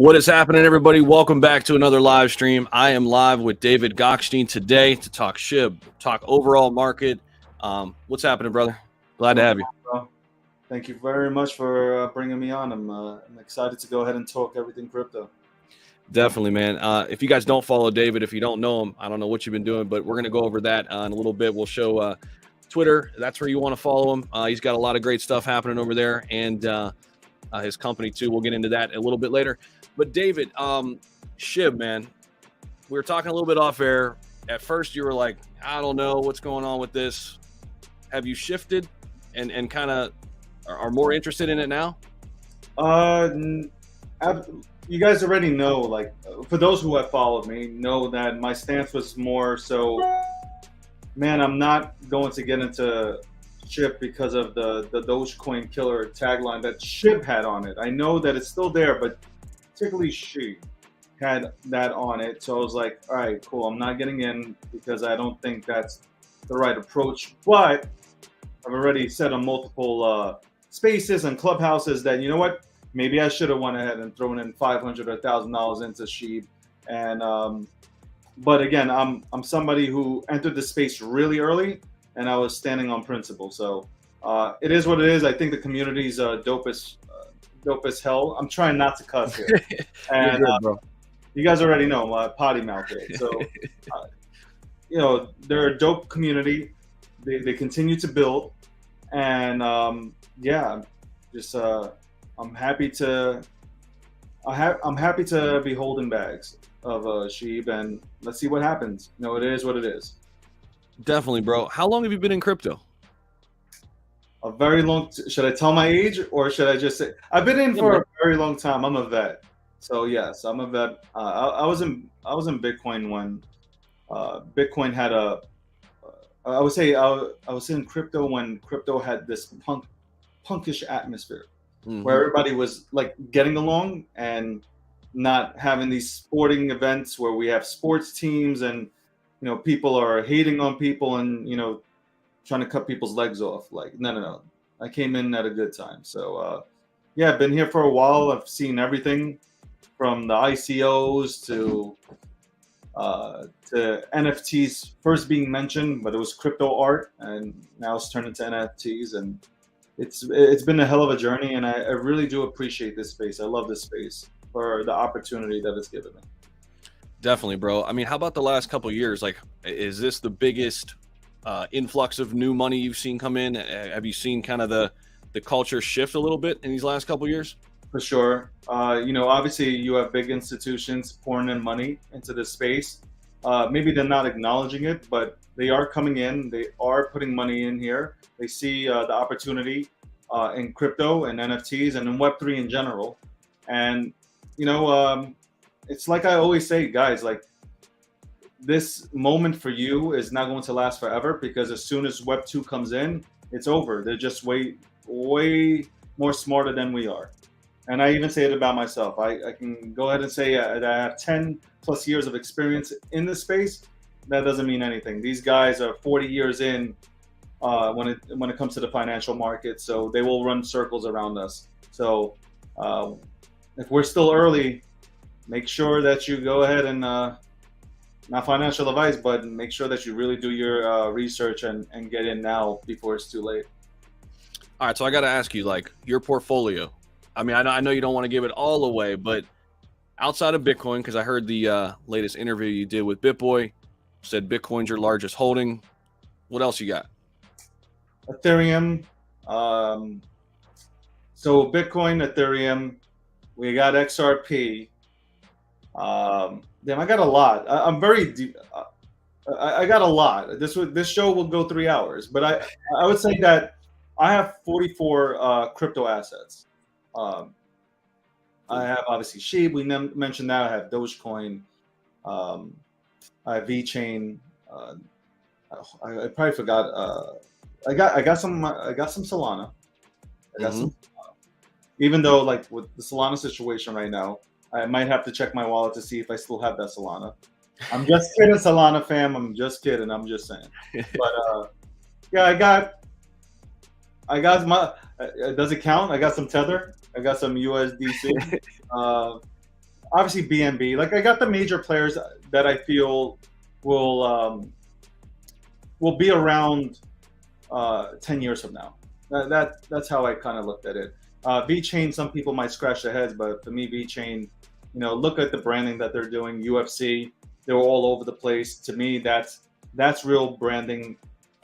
What is happening, everybody? Welcome back to another live stream. I am live with David Gokhshtein today to talk SHIB, talk overall market. What's happening, brother? Glad to have you. Thank you very much for bringing me on. I'm excited to go ahead and talk everything crypto. Definitely, man. If you guys don't follow David, if you don't know him, I don't know what you've been doing, but we're going to go over that in a little bit. We'll show Twitter. That's where you want to follow him. He's got a lot of great stuff happening over there, and his company too. We'll get into that a little bit later. But David, SHIB, man, we were talking a little bit off air. At first, you were like, I don't know what's going on with this. Have you shifted and kind of are more interested in it now? You guys already know, like, for those who have followed me, know that my stance was more so, man, I'm not going to get into SHIB because of the Dogecoin killer tagline that SHIB had on it. I know that it's still there, but particularly she had that on it. So I was like, all right, cool. I'm not getting in because I don't think that's the right approach. But I've already said on multiple spaces and clubhouses that, you know what, maybe I should have went ahead and thrown in $500 or $1,000 into SHIB. And but again, I'm somebody who entered the space really early, and I was standing on principle. So it is what it is. I think the community's dope as hell. I'm trying not to cuss here. And good, bro. You guys already know my potty mouth there. So you know, they're a dope community. They continue to build, and yeah, just I'm happy to be holding bags of SHIB, and let's see what happens. You know, it is what it is. Definitely, bro. How long have you been in crypto? A very long. Should I tell my age, or should I just say I've been in for a very long time? I'm a vet, so yes, I'm a vet. I was in Bitcoin when Bitcoin had a. I would say I was in crypto when crypto had this punkish atmosphere, where everybody was like getting along and not having these sporting events where we have sports teams and, you know, people are hating on people and, you know, trying to cut people's legs off. Like, no. I came in at a good time. So, yeah, I've been here for a while. I've seen everything from the ICOs to NFTs first being mentioned, but it was crypto art, and now it's turned into NFTs, and it's been a hell of a journey, and I really do appreciate this space. I love this space for the opportunity that it's given me. Definitely, bro. I mean, how about the last couple of years? Like, is this the biggest influx of new money you've seen come in? Have you seen kind of the culture shift a little bit in these last couple of years? For sure. You know, obviously you have big institutions pouring in money into this space. Maybe they're not acknowledging it, but they are coming in. They are putting money in here. They see the opportunity in crypto and NFTs and in Web3 in general. And, you know, it's like I always say, guys, like, this moment for you is not going to last forever, because as soon as Web 2 comes in, it's over. They're just way more smarter than we are. And I even say it about myself. I can go ahead and say that I have 10 plus years of experience in this space. That doesn't mean anything. These guys are 40 years in when it comes to the financial market. So they will run circles around us. So if we're still early, make sure that you go ahead and not financial advice, but make sure that you really do your research and get in now before it's too late. All right, so I got to ask you, like, your portfolio. I mean, I know you don't want to give it all away, but outside of Bitcoin, because I heard the latest interview you did with BitBoy, said Bitcoin's your largest holding. What else you got? Ethereum. So Bitcoin, Ethereum. We got XRP. Damn, I got a lot. I'm very deep. I got a lot. This show will go 3 hours, but I would say that I have 44 crypto assets. I have obviously SHIB. We mentioned that. I have Dogecoin. I have Vechain. I probably forgot. I got some Solana. Even though, like, with the Solana situation right now, I might have to check my wallet to see if I still have that Solana. I'm just kidding, Solana fam. I'm just kidding. I'm just saying. But yeah, I got my. Does it count? I got some Tether. I got some USDC. obviously BNB. Like I got the major players that I feel will be around 10 years from now. That's how I kind of looked at it. Vechain, some people might scratch their heads, but for me, Vechain, look at the branding that they're doing. UFC, they're all over the place. To me, that's real branding.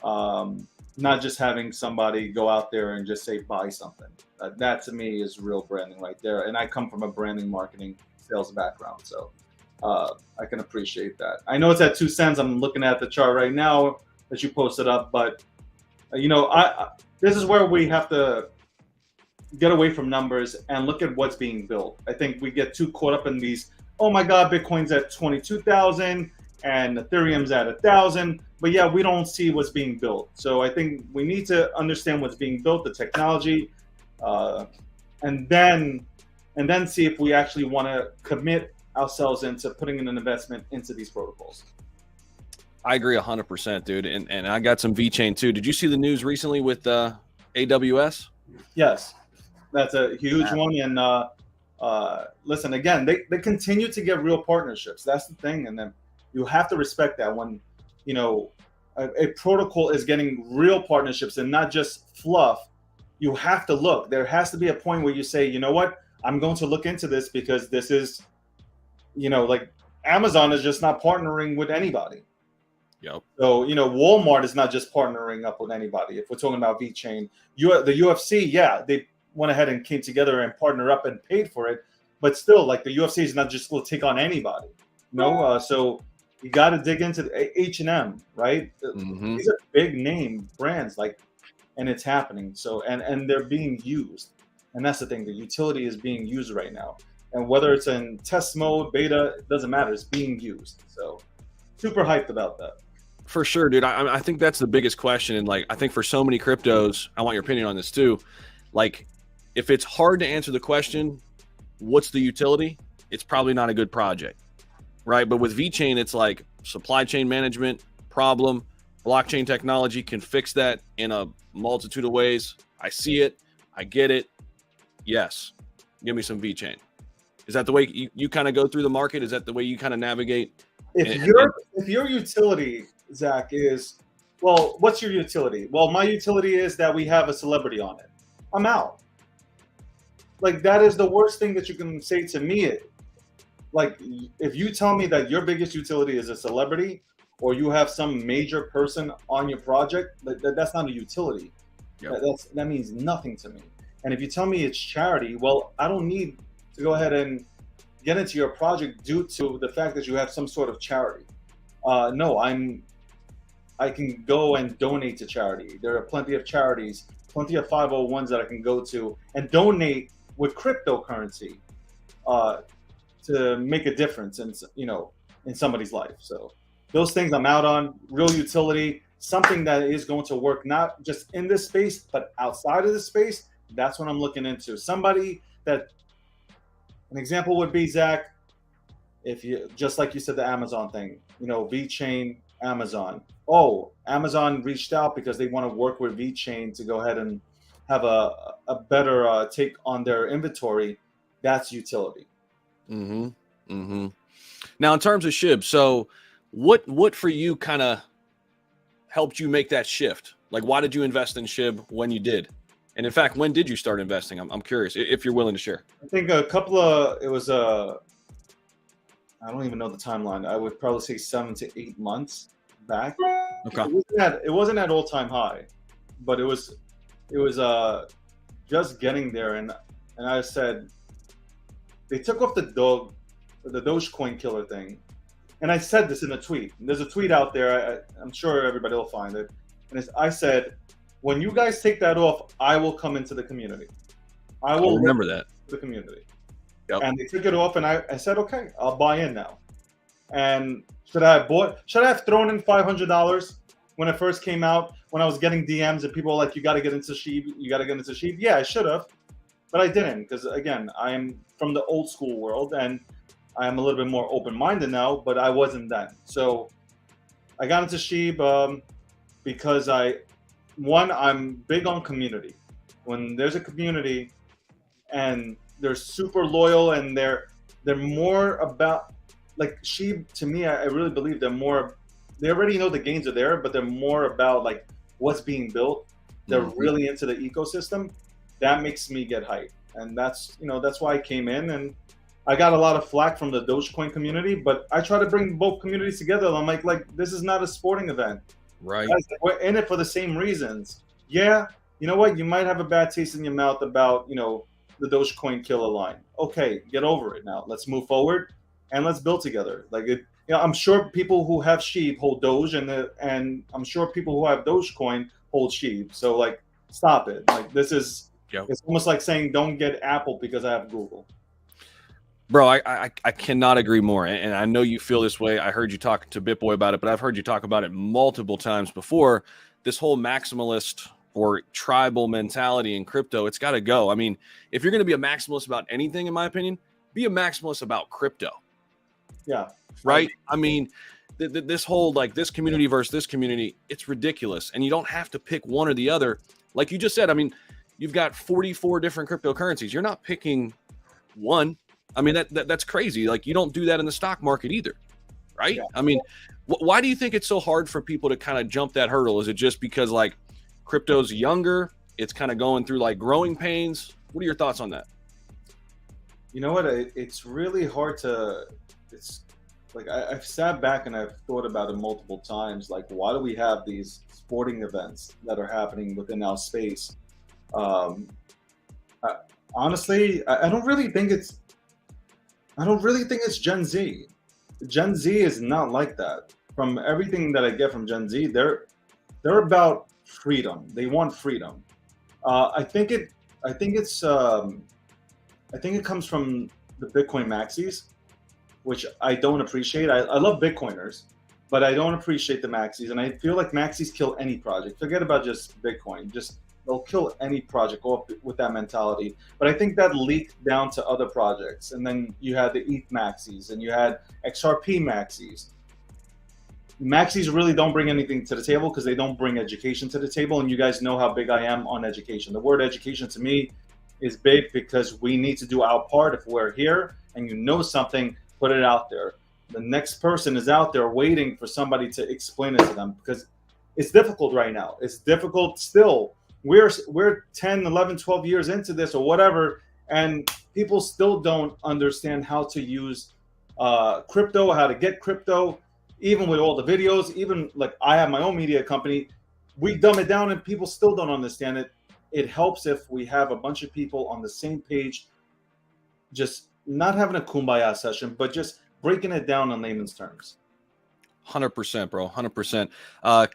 Not just having somebody go out there and just say buy something. That to me is real branding right there. And I come from a branding, marketing, sales background, so I can appreciate that. I know it's at 2 cents. I'm looking at the chart right now that you posted up, but this is where we have to get away from numbers and look at what's being built. I think we get too caught up in these, oh my God, Bitcoin's at 22,000 and Ethereum's at 1,000, but yeah, we don't see what's being built. So I think we need to understand what's being built, the technology, and then see if we actually want to commit ourselves into putting in an investment into these protocols. I agree 100%, dude. And I got some Vechain too. Did you see the news recently with AWS? Yes, that's a huge one. And listen, again, they continue to get real partnerships. That's the thing. And then you have to respect that when, a protocol is getting real partnerships and not just fluff. You have to look. There has to be a point where you say, you know what, I'm going to look into this because this is, like Amazon is just not partnering with anybody. Yep. So, Walmart is not just partnering up with anybody. If we're talking about Vechain, the UFC, yeah, they went ahead and came together and partnered up and paid for it. But still, like the UFC is not just going to take on anybody. So you got to dig into the H&M, right? Mm-hmm. These are big name brands, and it's happening. So, and they're being used. And that's the thing. The utility is being used right now. And whether it's in test mode, beta, it doesn't matter. It's being used. So super hyped about that. For sure, dude. I think that's the biggest question. And I think for so many cryptos, I want your opinion on this too. If it's hard to answer the question, what's the utility? It's probably not a good project, right? But with Vechain, it's like supply chain management problem. Blockchain technology can fix that in a multitude of ways. I see it. I get it. Yes. Give me some Vechain. Is that the way you kind of go through the market? Is that the way you kind of navigate? If your utility, Zach, is, well, what's your utility? Well, my utility is that we have a celebrity on it. I'm out. That is the worst thing that you can say to me. If you tell me that your biggest utility is a celebrity or you have some major person on your project, that's not a utility. Yep. That means nothing to me. And if you tell me it's charity, well, I don't need to go ahead and get into your project due to the fact that you have some sort of charity. No, I can go and donate to charity. There are plenty of charities, plenty of 501s that I can go to and donate with cryptocurrency to make a difference in somebody's life. So those things I'm out on. Real utility, something that is going to work not just in this space but outside of the space. That's what I'm looking into. Somebody that, an example would be, Zach, if you, just like you said, the Amazon thing, Vechain, Amazon. Oh, Amazon reached out because they want to work with Vechain to go ahead and have a better take on their inventory. That's utility. Mm-hmm. Mm-hmm. Now, in terms of SHIB, so what for you kind of helped you make that shift? Why did you invest in SHIB when you did? And in fact, when did you start investing? I'm curious if you're willing to share. I think it was I don't even know the timeline. I would probably say 7 to 8 months back. Okay. It wasn't at all-time high, but it was just getting there. And I said, they took off the Dogecoin killer thing. And I said this in a tweet. There's a tweet out there. I'm sure everybody will find it. And I said, when you guys take that off, I will come into the community. I will remember that. The community. Yep. And they took it off, and I said, okay, I'll buy in now. And should I have thrown in $500 when it first came out, when I was getting DMs and people were like, you got to get into SHIB, you got to get into SHIB? Yeah, I should have, but I didn't, because again, I am from the old school world and I am a little bit more open-minded now, but I wasn't then. So I got into SHIB because I'm big on community. When there's a community and they're super loyal and they're they're more about, like SHIB, to me, I really believe they already know the gains are there, but they're more about like what's being built. They're really into the ecosystem. That makes me get hyped. And that's why I came in, and I got a lot of flack from the Dogecoin community, but I try to bring both communities together. I'm like, this is not a sporting event. Right. Guys, we're in it for the same reasons. Yeah, you know what? You might have a bad taste in your mouth about, the Dogecoin killer line. Okay, get over it now. Let's move forward and let's build together. I'm sure people who have SHIB hold Doge, and I'm sure people who have Dogecoin hold SHIB. So stop it. It's almost like saying don't get Apple because I have Google. Bro, I cannot agree more. And I know you feel this way. I heard you talk to BitBoy about it, but I've heard you talk about it multiple times before. This whole maximalist or tribal mentality in crypto, it's got to go. I mean, if you're going to be a maximalist about anything, in my opinion, be a maximalist about crypto. Yeah. Right? I mean, this whole this community versus this community, it's ridiculous. And you don't have to pick one or the other. Like you just said, I mean, you've got 44 different cryptocurrencies. You're not picking one. I mean, that's crazy. You don't do that in the stock market either, right? Yeah. I mean, why do you think it's so hard for people to kind of jump that hurdle? Is it just because crypto's younger? It's kind of going through growing pains. What are your thoughts on that? You know what? It's really hard to. It's I've sat back and I've thought about it multiple times. Why do we have these sporting events that are happening within our space? Honestly, I don't really think it's Gen Z. Gen Z is not like that. From everything that I get from Gen Z, they're about freedom. They want freedom. I think it comes from the Bitcoin maxis, which I don't appreciate. I love Bitcoiners, but I don't appreciate the maxis, and I feel like maxis kill any project. Forget about just Bitcoin. They'll kill any project off with that mentality. But I think that leaked down to other projects. And then you had the ETH maxis and you had XRP maxis. Maxis really don't bring anything to the table because they don't bring education to the table. And you guys know how big I am on education. The word education to me is big because we need to do our part. If we're here and you know something, put it out there. The next person is out there waiting for somebody to explain it to them because it's difficult right now. It's difficult still. We're 10, 11, 12 years into this or whatever, and people still don't understand how to use crypto, how to get crypto, even with all the videos. Even I have my own media company, we dumb it down and people still don't understand it. It helps if we have a bunch of people on the same page, just not having a kumbaya session, but just breaking it down on layman's terms. 100%, bro. 100%.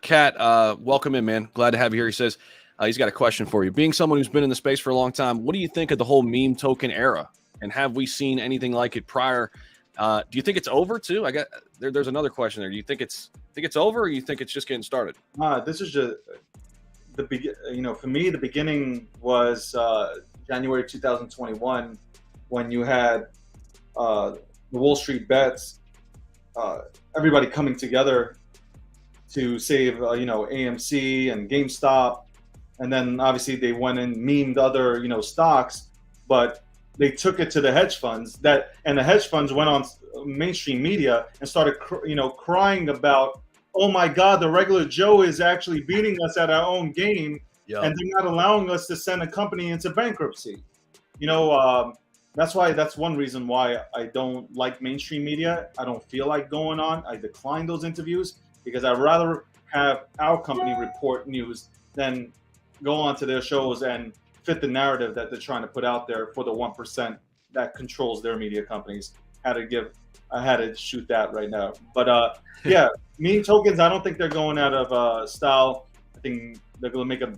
Kat, welcome in, man. Glad to have you here. He says, he's got a question for you. Being someone who's been in the space for a long time, what do you think of the whole meme token era? And have we seen anything like it prior? Do you think it's over too? There's another question there. Do you think it's over, or you think it's just getting started? This is just for me, the beginning was January 2021 when you had the Wall Street bets, everybody coming together to save AMC and GameStop. And then obviously they went and memed other, stocks, but they took it to the hedge funds and the hedge funds went on mainstream media and started, crying about, oh my God, the regular Joe is actually beating us at our own game. Yep. And they're not allowing us to send a company into bankruptcy. That's one reason why I don't like mainstream media. I don't feel like going on. I decline those interviews because I'd rather have our company report news than go on to their shows and fit the narrative that they're trying to put out there for the 1% that controls their media companies. I had to shoot that right now. But yeah, meme tokens, I don't think they're going out of style. I think they're going to make a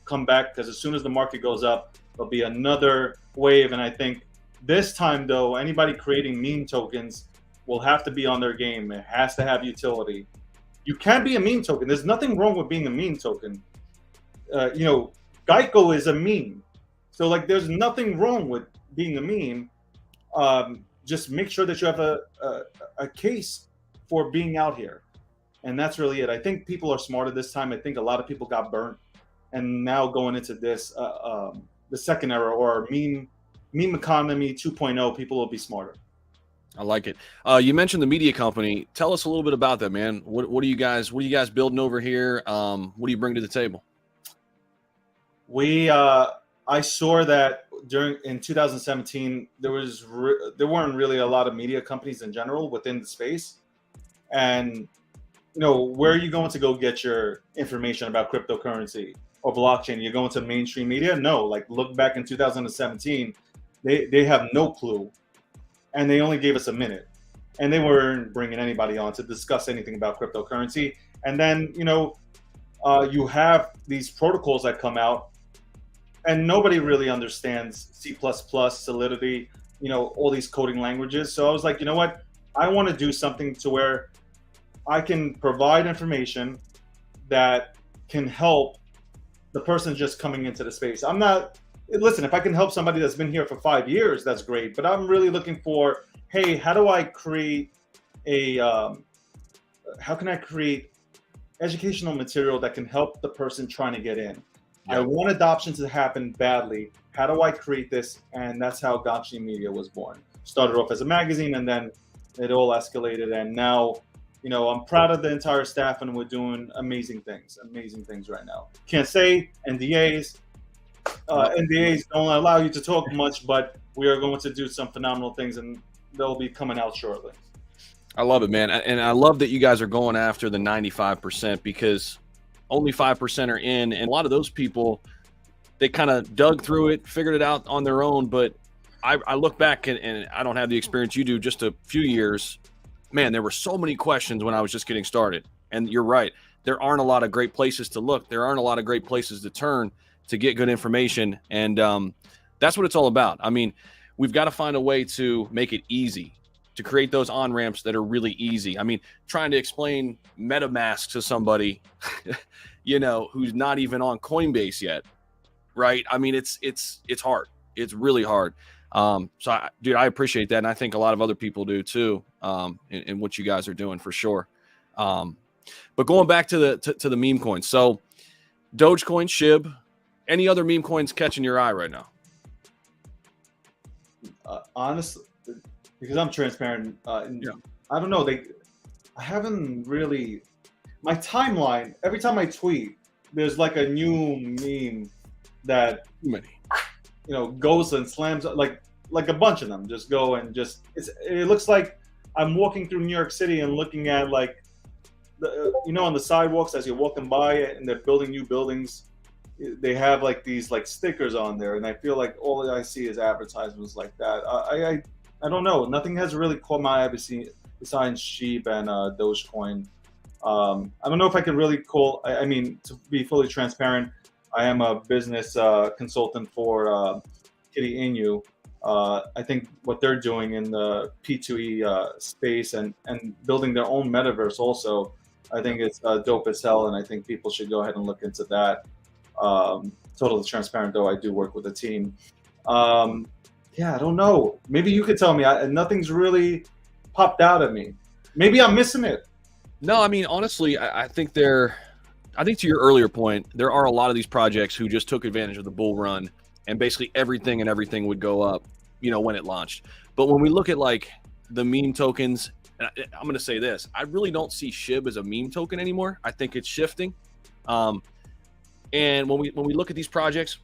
comeback because as soon as the market goes up, there'll be another wave. And I think this time, though, anybody creating meme tokens will have to be on their game. It has to have utility. You can be a meme token. There's nothing wrong with being a meme token. Geico is a meme. So there's nothing wrong with being a meme. Just make sure that you have a case for being out here. And that's really it. I think people are smarter this time. I think a lot of people got burnt. And now going into this, the second era or meme economy 2.0, people will be smarter. I like it. You mentioned the media company. Tell us a little bit about that, man. What are you guys building over here? What do you bring to the table? I saw that in 2017 there weren't really a lot of media companies in general within the space, and where are you going to go get your information about cryptocurrency or blockchain? You're going to mainstream media? No. Like, look back in 2017, they have no clue, and they only gave us a minute, and they weren't bringing anybody on to discuss anything about cryptocurrency. And then you have these protocols that come out, and nobody really understands C++, Solidity, all these coding languages. So I was like, you know what? I want to do something to where I can provide information that can help the person just coming into the space. Listen, if I can help somebody that's been here for 5 years, that's great. But I'm really looking for, hey, how can I create educational material that can help the person trying to get in? Yep. I want adoption to happen badly. How do I create this? And that's how Gokhshtein Media was born. Started off as a magazine, and then it all escalated. And now, I'm proud of the entire staff, and we're doing amazing things right now. Can't say NDAs. NDAs don't allow you to talk much, but we are going to do some phenomenal things, and they'll be coming out shortly. I love it, man. And I love that you guys are going after the 95%, because only 5% are in. And a lot of those people, they kind of dug through it, figured it out on their own. But I look back, and I don't have the experience you do, just a few years. Man, there were so many questions when I was just getting started. And you're right. There aren't a lot of great places to look. There aren't a lot of great places to turn to get good information. And that's what it's all about. I mean, we've got to find a way to make it easy, to create those on-ramps that are really easy. I mean, trying to explain MetaMask to somebody, who's not even on Coinbase yet, right? I mean, it's hard. It's really hard. Dude, I appreciate that. And I think a lot of other people do too, in what you guys are doing, for sure. But going back to the meme coins. So Dogecoin, SHIB, any other meme coins catching your eye right now? Honestly, because I'm transparent, I don't know. I haven't really, my timeline, every time I tweet, there's like a new meme that, goes and slams, like a bunch of them just go and it looks like I'm walking through New York City and looking at like, on the sidewalks as you're walking by, and they're building new buildings. They have like these like stickers on there, and I feel like all I see is advertisements like that. I don't know. Nothing has really caught my eye besides SHIB and Dogecoin. I don't know if I can really call. I mean, to be fully transparent, I am a business consultant for Shiba Inu. I think what they're doing in the P2E space and building their own metaverse also, I think it's dope as hell, and I think people should go ahead and look into that. Totally transparent, though, I do work with a team. I don't know. Maybe you could tell me. Nothing's really popped out at me. Maybe I'm missing it. No, I mean, honestly, I think to your earlier point, there are a lot of these projects who just took advantage of the bull run, and basically everything would go up, when it launched. But when we look at like the meme tokens, and I'm going to say this, I really don't see SHIB as a meme token anymore. I think it's shifting. And when we look at these projects,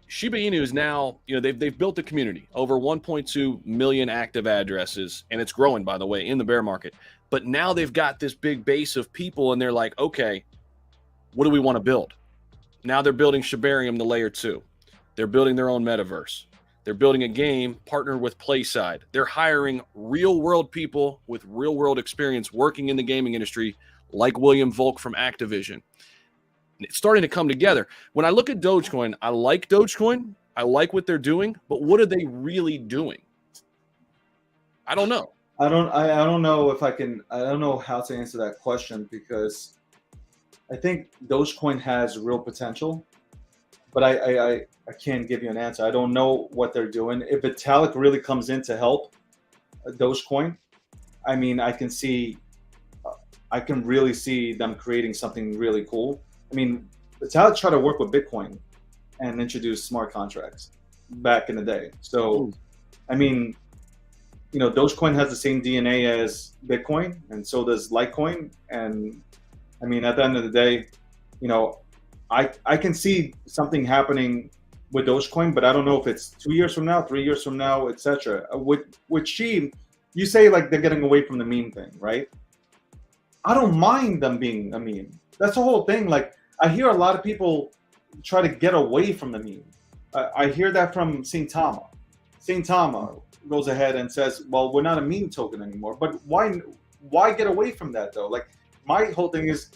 Shiba Inu is now, they've built a community, over 1.2 million active addresses, and it's growing, by the way, in the bear market. But now they've got this big base of people, and they're like, okay, what do we want to build? Now they're building Shibarium, the layer 2. They're building their own metaverse. They're building a game partnered with PlaySide. They're hiring real-world people with real-world experience working in the gaming industry, like William Volk from Activision. It's starting to come together. When I look at Dogecoin, I like Dogecoin. I like what they're doing, but what are they really doing? I don't know. I don't know if I can. I don't know how to answer that question, because I think Dogecoin has real potential, but I can't give you an answer. I don't know what they're doing. If Vitalik really comes in to help Dogecoin, I mean, I can really see them creating something really cool. I mean, Vitalik tried to work with Bitcoin and introduce smart contracts back in the day. So, I mean, Dogecoin has the same DNA as Bitcoin, and so does Litecoin. And I mean, at the end of the day, I can see something happening with Dogecoin, but I don't know if it's 2 years from now, 3 years from now, etc. With SHIB, you say like they're getting away from the meme thing, right? I don't mind them being a meme. That's the whole thing. Like, I hear a lot of people try to get away from the meme. I hear that from St. Tama. St. Tama goes ahead and says, well, we're not a meme token anymore. But why get away from that though? Like, my whole thing is,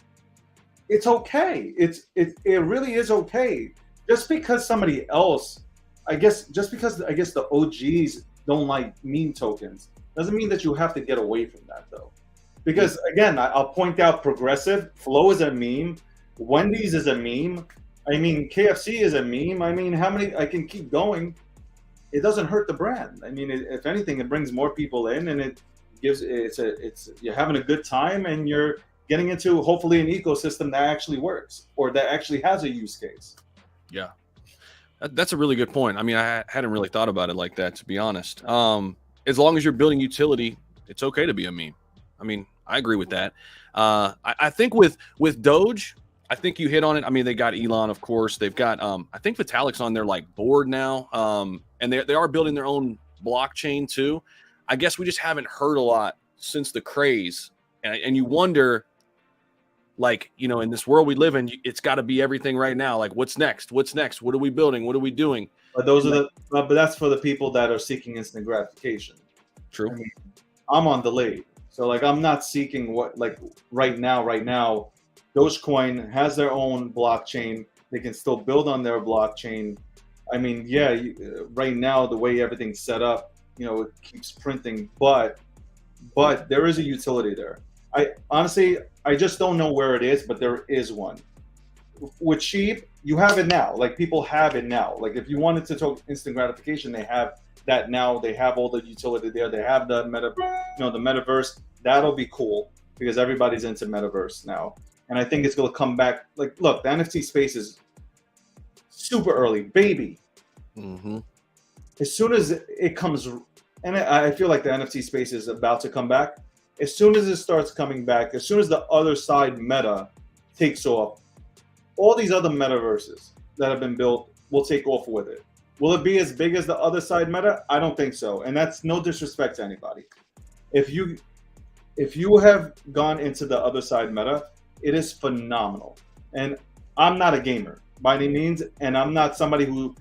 it's okay. It really is okay. Just because somebody else, just because the OGs don't like meme tokens, doesn't mean that you have to get away from that though. Because again, I'll point out progressive, Flow is a meme, Wendy's is a meme. I mean, KFC is a meme. I mean, how many, I can keep going. It doesn't hurt the brand. I mean, if anything, it brings more people in, and it gives, you're having a good time, and you're getting into hopefully an ecosystem that actually works, or that actually has a use case. Yeah, that's a really good point. I mean, I hadn't really thought about it like that, to be honest. As long as you're building utility, it's okay to be a meme. I mean, I agree with that. I think with Doge, I think you hit on it. I mean, they got Elon, of course. They've got, I think Vitalik's on their like board now, and they are building their own blockchain too. I guess we just haven't heard a lot since the craze, and you wonder, like, in this world we live in, it's got to be everything right now. Like, what's next? What's next? What are we building? What are we doing? But but that's for the people that are seeking instant gratification. True. I mean, I'm on delayed, so like I'm not seeking what, like, right now. Dogecoin has their own blockchain. They can still build on their blockchain. I mean, yeah, right now, the way everything's set up, it keeps printing, but there is a utility there. I honestly just don't know where it is, but there is one. With SHIB, you have it now. Like, people have it now. Like, if you wanted to talk instant gratification, they have that now. They have all the utility there. They have the the Metaverse. That'll be cool because everybody's into Metaverse now. And I think it's going to come back. Like, look, the NFT space is super early, baby. Mm-hmm. As soon as it comes, and I feel like the NFT space is about to come back. As soon as it starts coming back, as soon as the other side meta takes off, all these other metaverses that have been built will take off with it. Will it be as big as the other side meta? I don't think so. And that's no disrespect to anybody. If you have gone into the other side meta, it is phenomenal. And I'm not a gamer by any means, and I'm not somebody who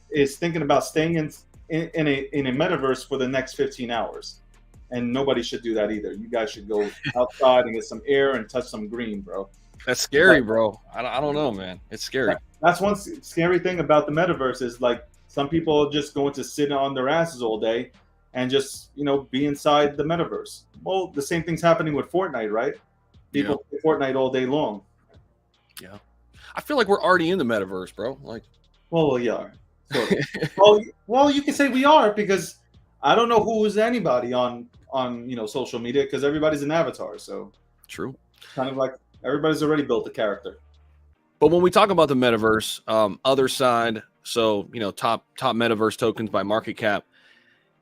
is thinking about staying in a metaverse for the next 15 hours. And nobody should do that either. You guys should go outside and get some air and touch some green, bro. That's scary, bro. I don't know, man. It's scary. That's one scary thing about the metaverse is, like, some people are just going to sit on their asses all day and just, be inside the metaverse. Well, the same thing's happening with Fortnite, right? People play Fortnite all day long. Yeah. I feel like we're already in the metaverse, bro. Like, well, we are. Well, you can say we are, because I don't know who is anybody on social media, because everybody's an avatar. So true. Kind of like everybody's already built a character. But when we talk about the metaverse, other side, so top metaverse tokens by market cap,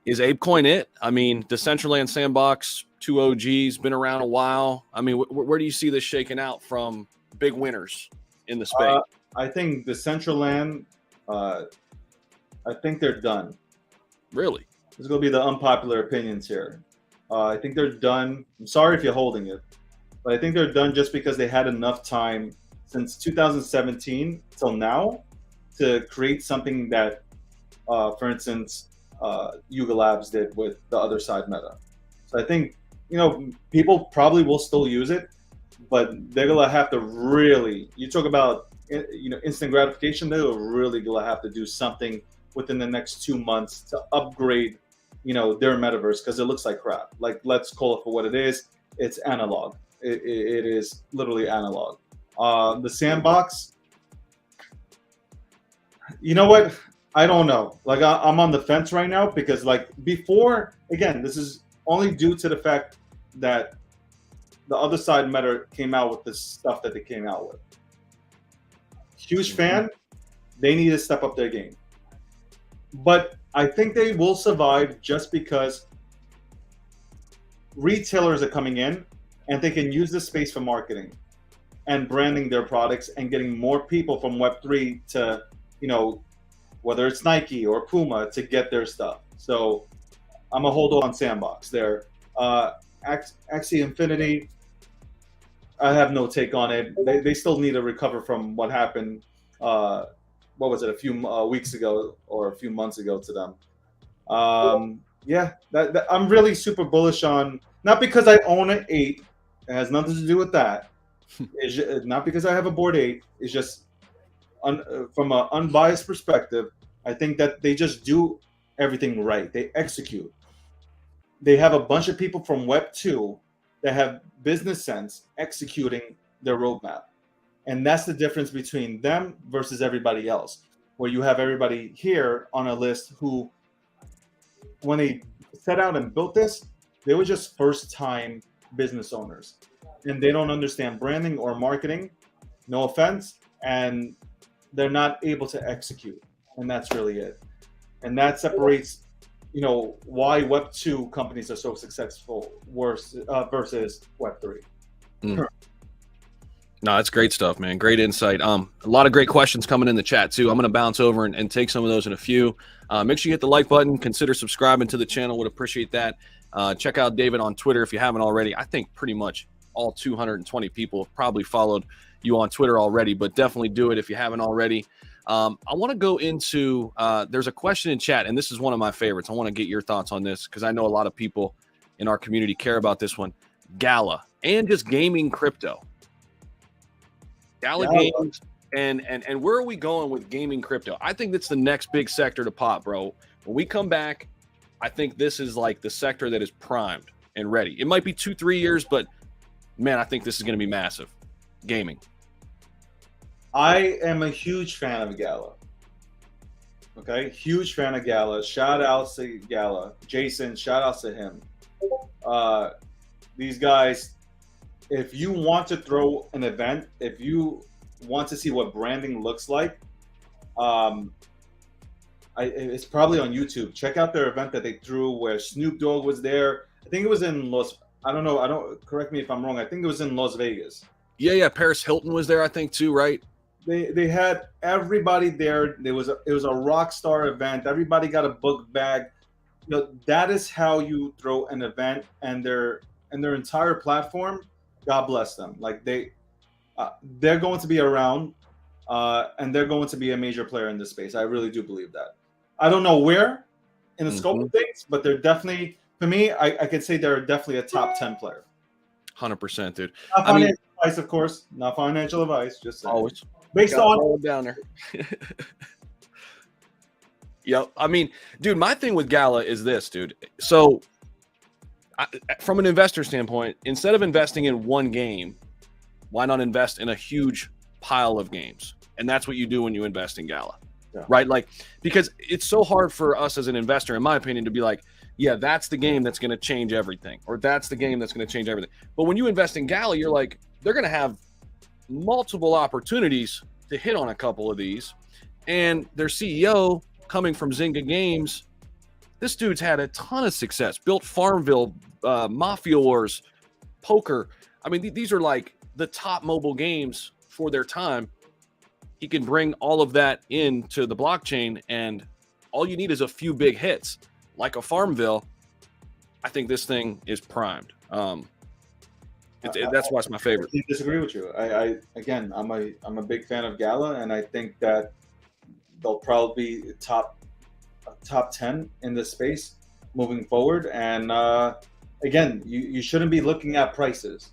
is ApeCoin it? I mean, Decentraland Sandbox, 2 OGs, been around a while. I mean, where do you see this shaking out from big winners in the space? I think Decentraland, I think they're done. Really? There's going to be the unpopular opinions here. I think they're done. I'm sorry if you're holding it, but I think they're done just because they had enough time since 2017 till now to create something that, for instance, Yuga Labs did with the other side meta. So I think, people probably will still use it, but they're going to have to really, you talk about, instant gratification, they're really going to have to do something within the next 2 months to upgrade, their metaverse, because it looks like crap. Like, let's call it for what it is. It's analog. It is literally analog. The Sandbox, you know what? I don't know. Like, I'm on the fence right now, because, like, before, again, this is only due to the fact that the other side meta came out with the stuff that they came out with. Huge fan. They need to step up their game. But I think they will survive just because retailers are coming in and they can use this space for marketing and branding their products and getting more people from Web3 to, whether it's Nike or Puma, to get their stuff. So I'm a hold on sandbox there. Axie Infinity, I have no take on it. They still need to recover from what happened. What was it, a few weeks ago or a few months ago to them. I'm really super bullish on, not because I own an 8, it has nothing to do with that. It's not because I have a board 8. It's just from an unbiased perspective, I think that they just do everything right. They execute. They have a bunch of people from Web 2 that have business sense executing their roadmap. And that's the difference between them versus everybody else, where you have everybody here on a list who, when they set out and built this, they were just first-time business owners. And they don't understand branding or marketing, no offense, and they're not able to execute. And that's really it. And that separates, why Web 2 companies are so successful versus Web 3. No, that's great stuff, man. Great insight. A lot of great questions coming in the chat too. I'm going to bounce over and take some of those in a few. Make sure you hit the like button. Consider subscribing to the channel. Would appreciate that. Check out David on Twitter if you haven't already. I think pretty much all 220 people have probably followed you on Twitter already, but definitely do it if you haven't already. I want to go into, there's a question in chat, and this is one of my favorites. I want to get your thoughts on this because I know a lot of people in our community care about this one. Gala and just gaming crypto. Gala games and where are we going with gaming crypto? I think that's the next big sector to pop, bro. When we come back, I think this is like the sector that is primed and ready. It might be 2-3 years, but man, I think this is going to be massive. Gaming. I am a huge fan of Gala. Okay, huge fan of Gala. Shout out to Gala. Jason, shout out to him. These guys, if you want to throw an event, if you want to see what branding looks like, it's probably on YouTube. Check out their event that they threw where Snoop Dogg was there. I think it was in correct me if I'm wrong. I think it was in Las Vegas. Yeah. Paris Hilton was there, I think, too, right? They had everybody there. It was a rock star event. Everybody got a book bag. That is how you throw an event, and their entire platform. God bless them. Like they're going to be around, and they're going to be a major player in this space. I really do believe that. I don't know where in the scope of things, but they're definitely, for me, I could say they're definitely a top 10 player. 100%, dude. Not financial advice, of course. Not financial advice. Just saying. Always. Based on down there. Yep. I mean, dude, my thing with Gala is this, dude. So from an investor standpoint, instead of investing in one game, why not invest in a huge pile of games? And that's what you do when you invest in Gala, right? Like, because it's so hard for us as an investor, in my opinion, to be like, yeah, that's the game that's going to change everything, or that's the game that's going to change everything. But when you invest in Gala, you're like, they're going to have multiple opportunities to hit on a couple of these. And their CEO, coming from Zynga Games, this dude's had a ton of success, built Farmville, Mafia Wars, poker. I mean, these are like the top mobile games for their time. He can bring all of that into the blockchain, and all you need is a few big hits like a Farmville. I think this thing is primed. That's why it's my favorite. I disagree with you. I'm a big fan of Gala, and I think that they'll probably be top 10 in this space moving forward. And again, you shouldn't be looking at prices.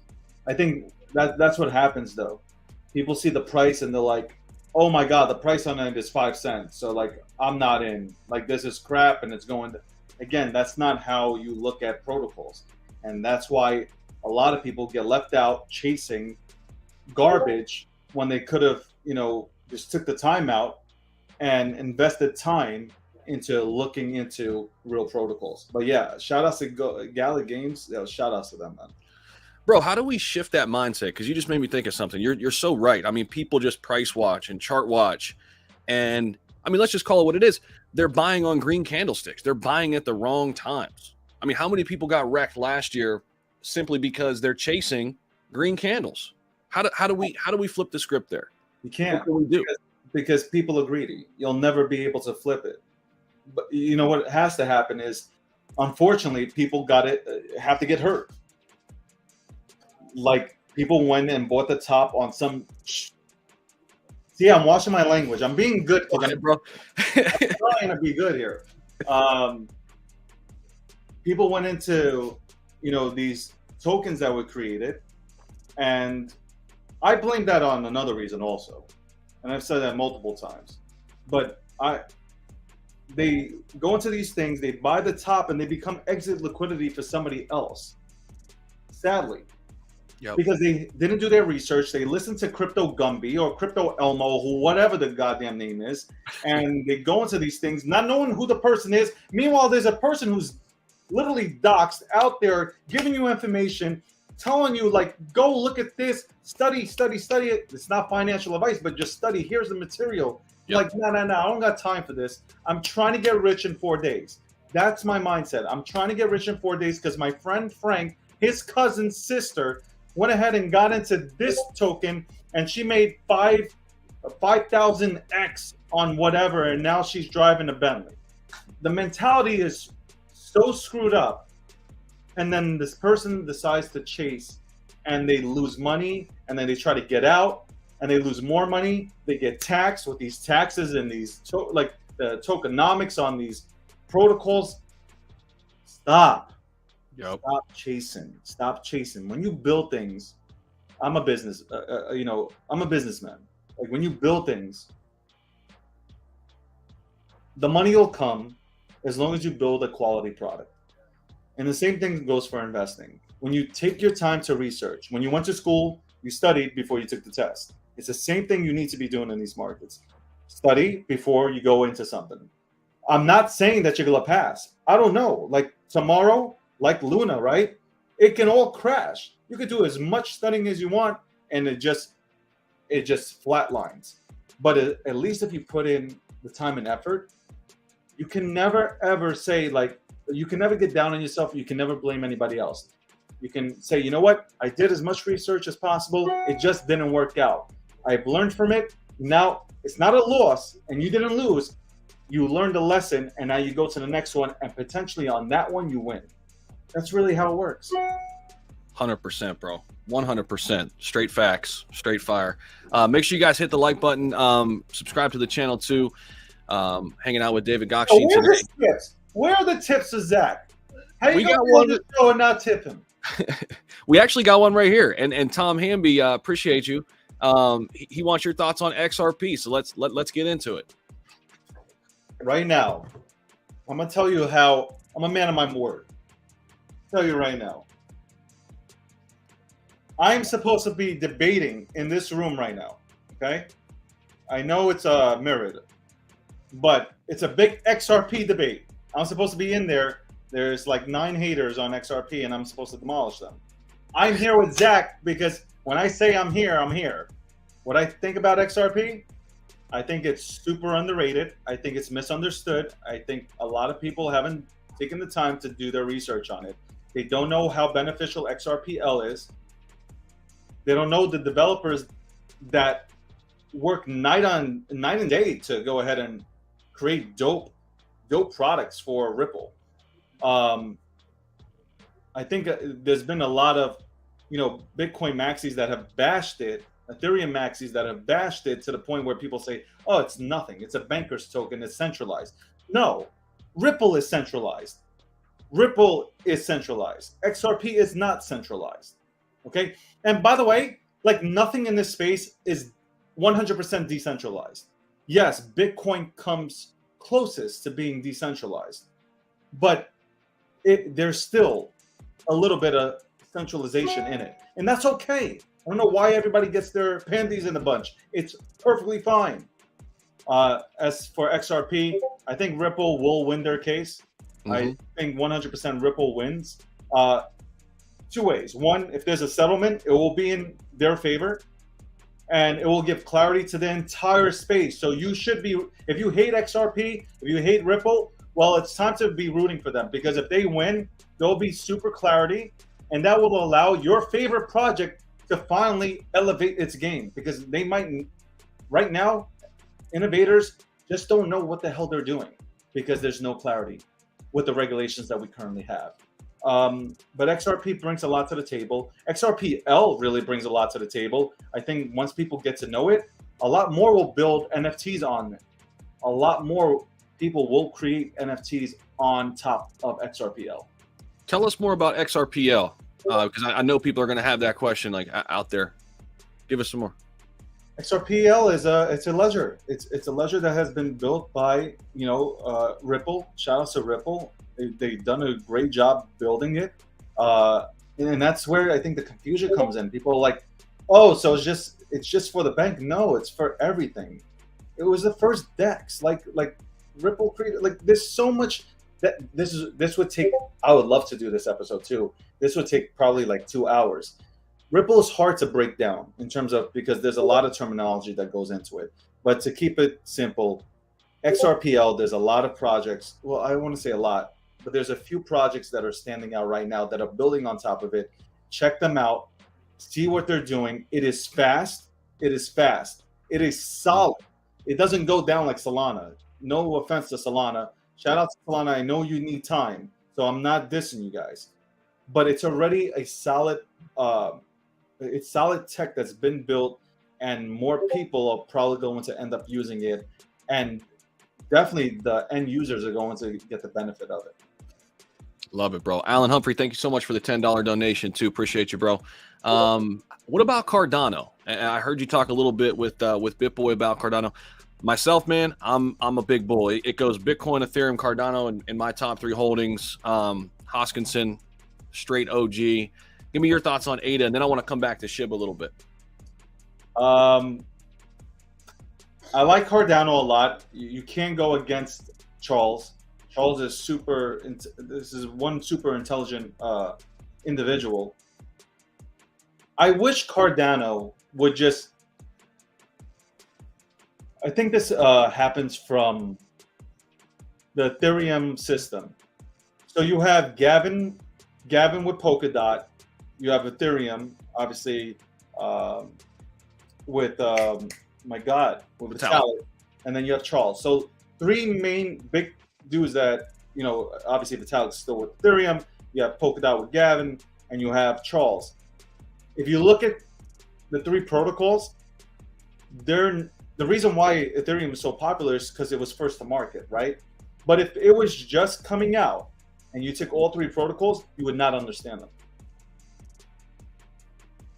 I think that's what happens though. People see the price and they're like, oh my God, the price on it is 5 cents. So like, I'm not in. Like, this is crap and it's going to... Again, that's not how you look at protocols. And that's why a lot of people get left out chasing garbage when they could have, just took the time out and invested time into looking into real protocols. But yeah, shout outs to Gala Games. Shout outs to them, man. Bro, how do we shift that mindset? Because you just made me think of something. You're so right. I mean, people just price watch and chart watch. And I mean, let's just call it what it is. They're buying on green candlesticks. They're buying at the wrong times. I mean, how many people got wrecked last year simply because they're chasing green candles. How do we flip the script there? You can't. What can we do? Because people are greedy. You'll never be able to flip it. But you know what has to happen is, unfortunately, people have to get hurt. Like people went and bought the top on some. See, I'm watching my language. I'm being good, bro. I'm trying to be good here. People went into, these tokens that were created, and I blame that on another reason also, and I've said that multiple times. But they go into these things, they buy the top, and they become exit liquidity for somebody else. Sadly. Yep. Because they didn't do their research. They listened to Crypto Gumby or Crypto Elmo, whatever the goddamn name is, and they go into these things not knowing who the person is. Meanwhile, there's a person who's literally doxed out there giving you information, telling you, like, go look at this, study it. It's not financial advice, but just study. Here's the material. Yep. Like, no, I don't got time for this. I'm trying to get rich in 4 days. That's my mindset. I'm trying to get rich in 4 days because my friend Frank, his cousin's sister, went ahead and got into this token, and she made 5,000x on whatever, and now she's driving a Bentley. The mentality is so screwed up, and then this person decides to chase, and they lose money, and then they try to get out, and they lose more money. They get taxed with these taxes and these the tokenomics on these protocols. Stop. Yep. Stop chasing. When you build things, I'm a businessman. Like, when you build things, the money will come as long as you build a quality product. And the same thing goes for investing. When you take your time to research, when you went to school, you studied before you took the test. It's the same thing you need to be doing in these markets. Study before you go into something. I'm not saying that you're going to pass. I don't know. Like tomorrow, like Luna, right? It can all crash. You could do as much studying as you want, and it just flatlines. But at least if you put in the time and effort, you can never ever say, like, you can never get down on yourself. You can never blame anybody else. You can say, you know what? I did as much research as possible. It just didn't work out. I've learned from it. Now it's not a loss, and you didn't lose. You learned a lesson, and now you go to the next one, and potentially on that one you win. That's really how it works. 100%, bro. 100%. Straight facts, straight fire. Make sure you guys hit the like button. Subscribe to the channel too. Hanging out with David Gokhshtein today. Where are the tips of Zach? How you got one to show and not tip him? We actually got one right here. And Tom Hamby, appreciate you. He wants your thoughts on XRP. So let's get into it. Right now, I'm gonna tell you how I'm a man of my word. Tell you right now, I'm supposed to be debating in this room right now. Okay, I know it's mirrored, but it's a big XRP debate. I'm supposed to be in there. There's like 9 haters on XRP, and I'm supposed to demolish them. I'm here with Zach because when I say I'm here, I'm here. What I think about XRP, I think it's super underrated. I think it's misunderstood. I think a lot of people haven't taken the time to do their research on it. They don't know how beneficial XRPL is. They don't know the developers that work night and day to go ahead and create dope products for Ripple. I think there's been a lot of, Bitcoin maxis that have bashed it, Ethereum maxis that have bashed it to the point where people say, oh, it's nothing. It's a banker's token. It's centralized. No, Ripple is centralized. XRP is not centralized. Okay. And by the way, like, nothing in this space is 100% decentralized. Yes, Bitcoin comes closest to being decentralized, but there's still a little bit of centralization in it. And that's okay. I don't know why everybody gets their panties in a bunch. It's perfectly fine. As for XRP, I think Ripple will win their case. I think 100% Ripple wins. 2 ways. One, if there's a settlement, it will be in their favor, and it will give clarity to the entire space. So you should be, if you hate XRP, if you hate Ripple, well, it's time to be rooting for them, because if they win, there'll be super clarity. and that will allow your favorite project to finally elevate its game, because they might, right now, innovators just don't know what the hell they're doing because there's no clarity with the regulations that we currently have. But XRP brings a lot to the table. XRPL really brings a lot to the table. I think once people get to know it, a lot more will build NFTs on it. A lot more people will create NFTs on top of XRPL. Tell us more about XRPL, because I know people are going to have that question like out there. Give us some more. XRPL is a ledger. It's a ledger that has been built by Ripple. Shout out to Ripple. They've done a great job building it, and that's where I think the confusion comes in. People are like, "Oh, so it's just for the bank?" No, it's for everything. It was the first DEX, like Ripple created. Like, there's so much that this would take. I would love to do this episode too. This would take probably like 2 hours. Ripple is hard to break down in terms of, because there's a lot of terminology that goes into it. But to keep it simple, XRPL, there's a lot of projects. Well, I want to say a lot, but there's a few projects that are standing out right now that are building on top of it. Check them out. See what they're doing. It is fast. It is fast. It is solid. It doesn't go down like Solana. No offense to Solana. Shout out to Solana. I know you need time, so I'm not dissing you guys. But it's already a solid it's solid tech that's been built, and more people are probably going to end up using it, and definitely the end users are going to get the benefit of it. Love it, bro. Alan Humphrey, thank you so much for the $10 donation too. Appreciate you, bro. What about Cardano? I heard you talk a little bit with BitBoy about Cardano. Myself, man, I'm a big bull. It goes Bitcoin, Ethereum, Cardano in my top 3 holdings. Hoskinson, straight OG. Give me your thoughts on ADA, and then I want to come back to SHIB a little bit. I like Cardano a lot. You can't go against Charles. Charles is this is one super intelligent individual. I wish Cardano would just, I think this happens from the Ethereum system. So you have Gavin with Polkadot. You have Ethereum, obviously, with Vitalik, and then you have Charles. So 3 main big dudes that, obviously Vitalik's still with Ethereum. You have Polkadot with Gavin, and you have Charles. If you look at the 3 protocols, the reason why Ethereum is so popular is because it was first to market, right? But if it was just coming out and you took all 3 protocols, you would not understand them.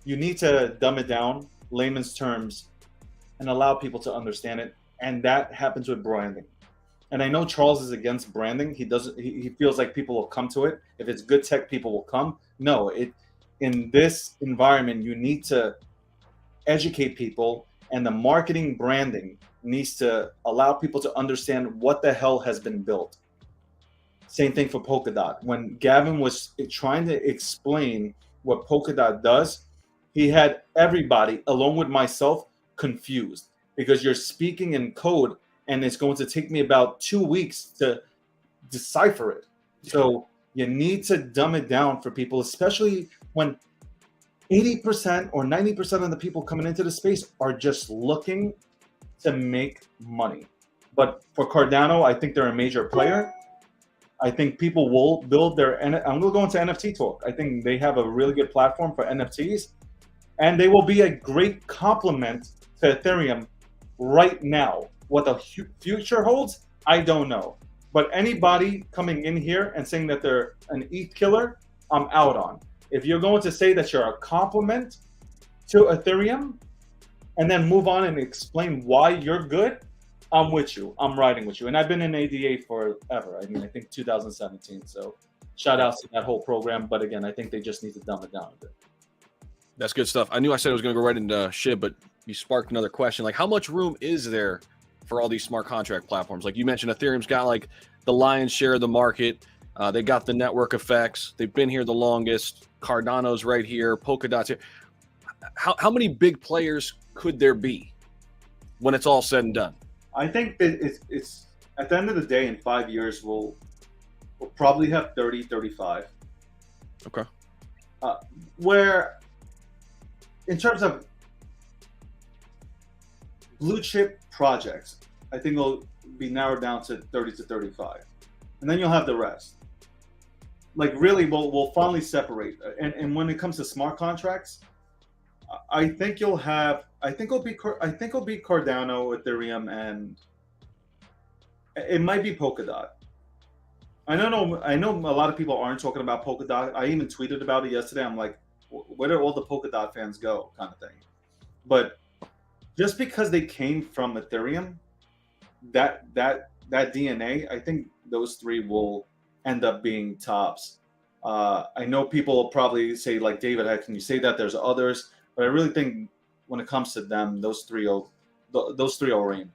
You need to dumb it down, layman's terms, and allow people to understand it. And that happens with branding. And I know Charles is against branding. He feels like people will come to it. If it's good tech, people will come. No, in this environment, you need to educate people, and the marketing branding needs to allow people to understand what the hell has been built. Same thing for Polkadot. When Gavin was trying to explain what Polkadot does, he had everybody, along with myself, confused, because you're speaking in code and it's going to take me about 2 weeks to decipher it. So you need to dumb it down for people, especially when 80% or 90% of the people coming into the space are just looking to make money. But for Cardano, I think they're a major player. I think people will build their, I'm going to go into NFT talk. I think they have a really good platform for NFTs, and they will be a great complement to Ethereum right now. What the future holds, I don't know. But anybody coming in here and saying that they're an ETH killer, I'm out on. If you're going to say that you're a complement to Ethereum and then move on and explain why you're good, I'm with you. I'm riding with you. And I've been in ADA forever. I mean, I think 2017. So shout out to that whole program. But again, I think they just need to dumb it down a bit. That's good stuff. I knew I said I was going to go right into SHIB, but you sparked another question. Like, how much room is there for all these smart contract platforms? Like you mentioned, Ethereum's got like the lion's share of the market. They got the network effects. They've been here the longest. Cardano's right here. Polkadot's here. How many big players could there be when it's all said and done? I think that it's at the end of the day, in 5 years, we'll probably have 30, 35. Okay. where in terms of blue chip projects, I think it'll be narrowed down to 30 to 35, and then you'll have the rest. Like really, we'll finally separate. And when it comes to smart contracts, I think it'll be Cardano, Ethereum, and it might be Polkadot. I know a lot of people aren't talking about Polkadot. I even tweeted about it yesterday. I'm like, where did all the Polkadot fans go, kind of thing. But just because they came from Ethereum, that DNA, I think those three will end up being tops. I know people will probably say, like, David, how can you say that? There's others, but I really think when it comes to them, those three will reign.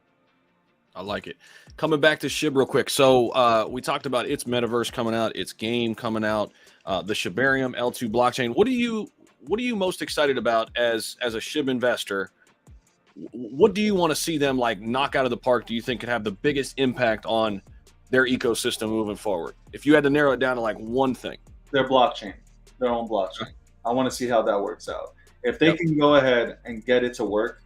I like it. Coming back to SHIB real quick. So we talked about its Metaverse coming out, its game coming out, the Shibarium L2 blockchain. What are you most excited about as a SHIB investor? What do you want to see them like knock out of the park? Do you think could have the biggest impact on their ecosystem moving forward? If you had to narrow it down to like one thing. Their blockchain, their own blockchain. I want to see how that works out. If they can go ahead and get it to work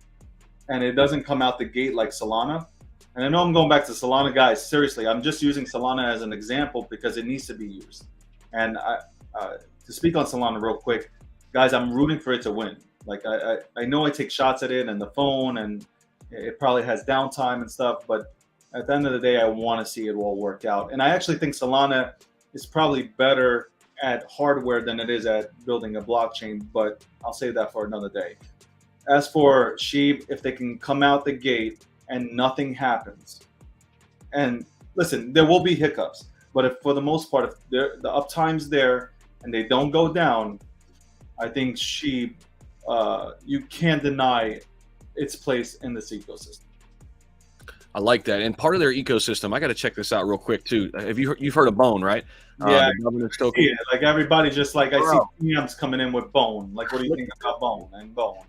and it doesn't come out the gate like Solana, and I know I'm going back to Solana, guys, seriously, I'm just using Solana as an example because it needs to be used. And to speak on Solana real quick, guys, I'm rooting for it to win. Like I know I take shots at it and the phone, and it probably has downtime and stuff, but at the end of the day, I want to see it all work out. And I actually think Solana is probably better at hardware than it is at building a blockchain, but I'll save that for another day. As for SHIB, if they can come out the gate and nothing happens, and listen, there will be hiccups, but if for the most part, if the uptime's there and they don't go down, I think SHIB, you can't deny its place in this ecosystem. I like that. And part of their ecosystem, I got to check this out real quick too. You've heard of Bone, right? Yeah, like everybody just like, I see PMs coming in with Bone. Like, what do you think about Bone and Bone?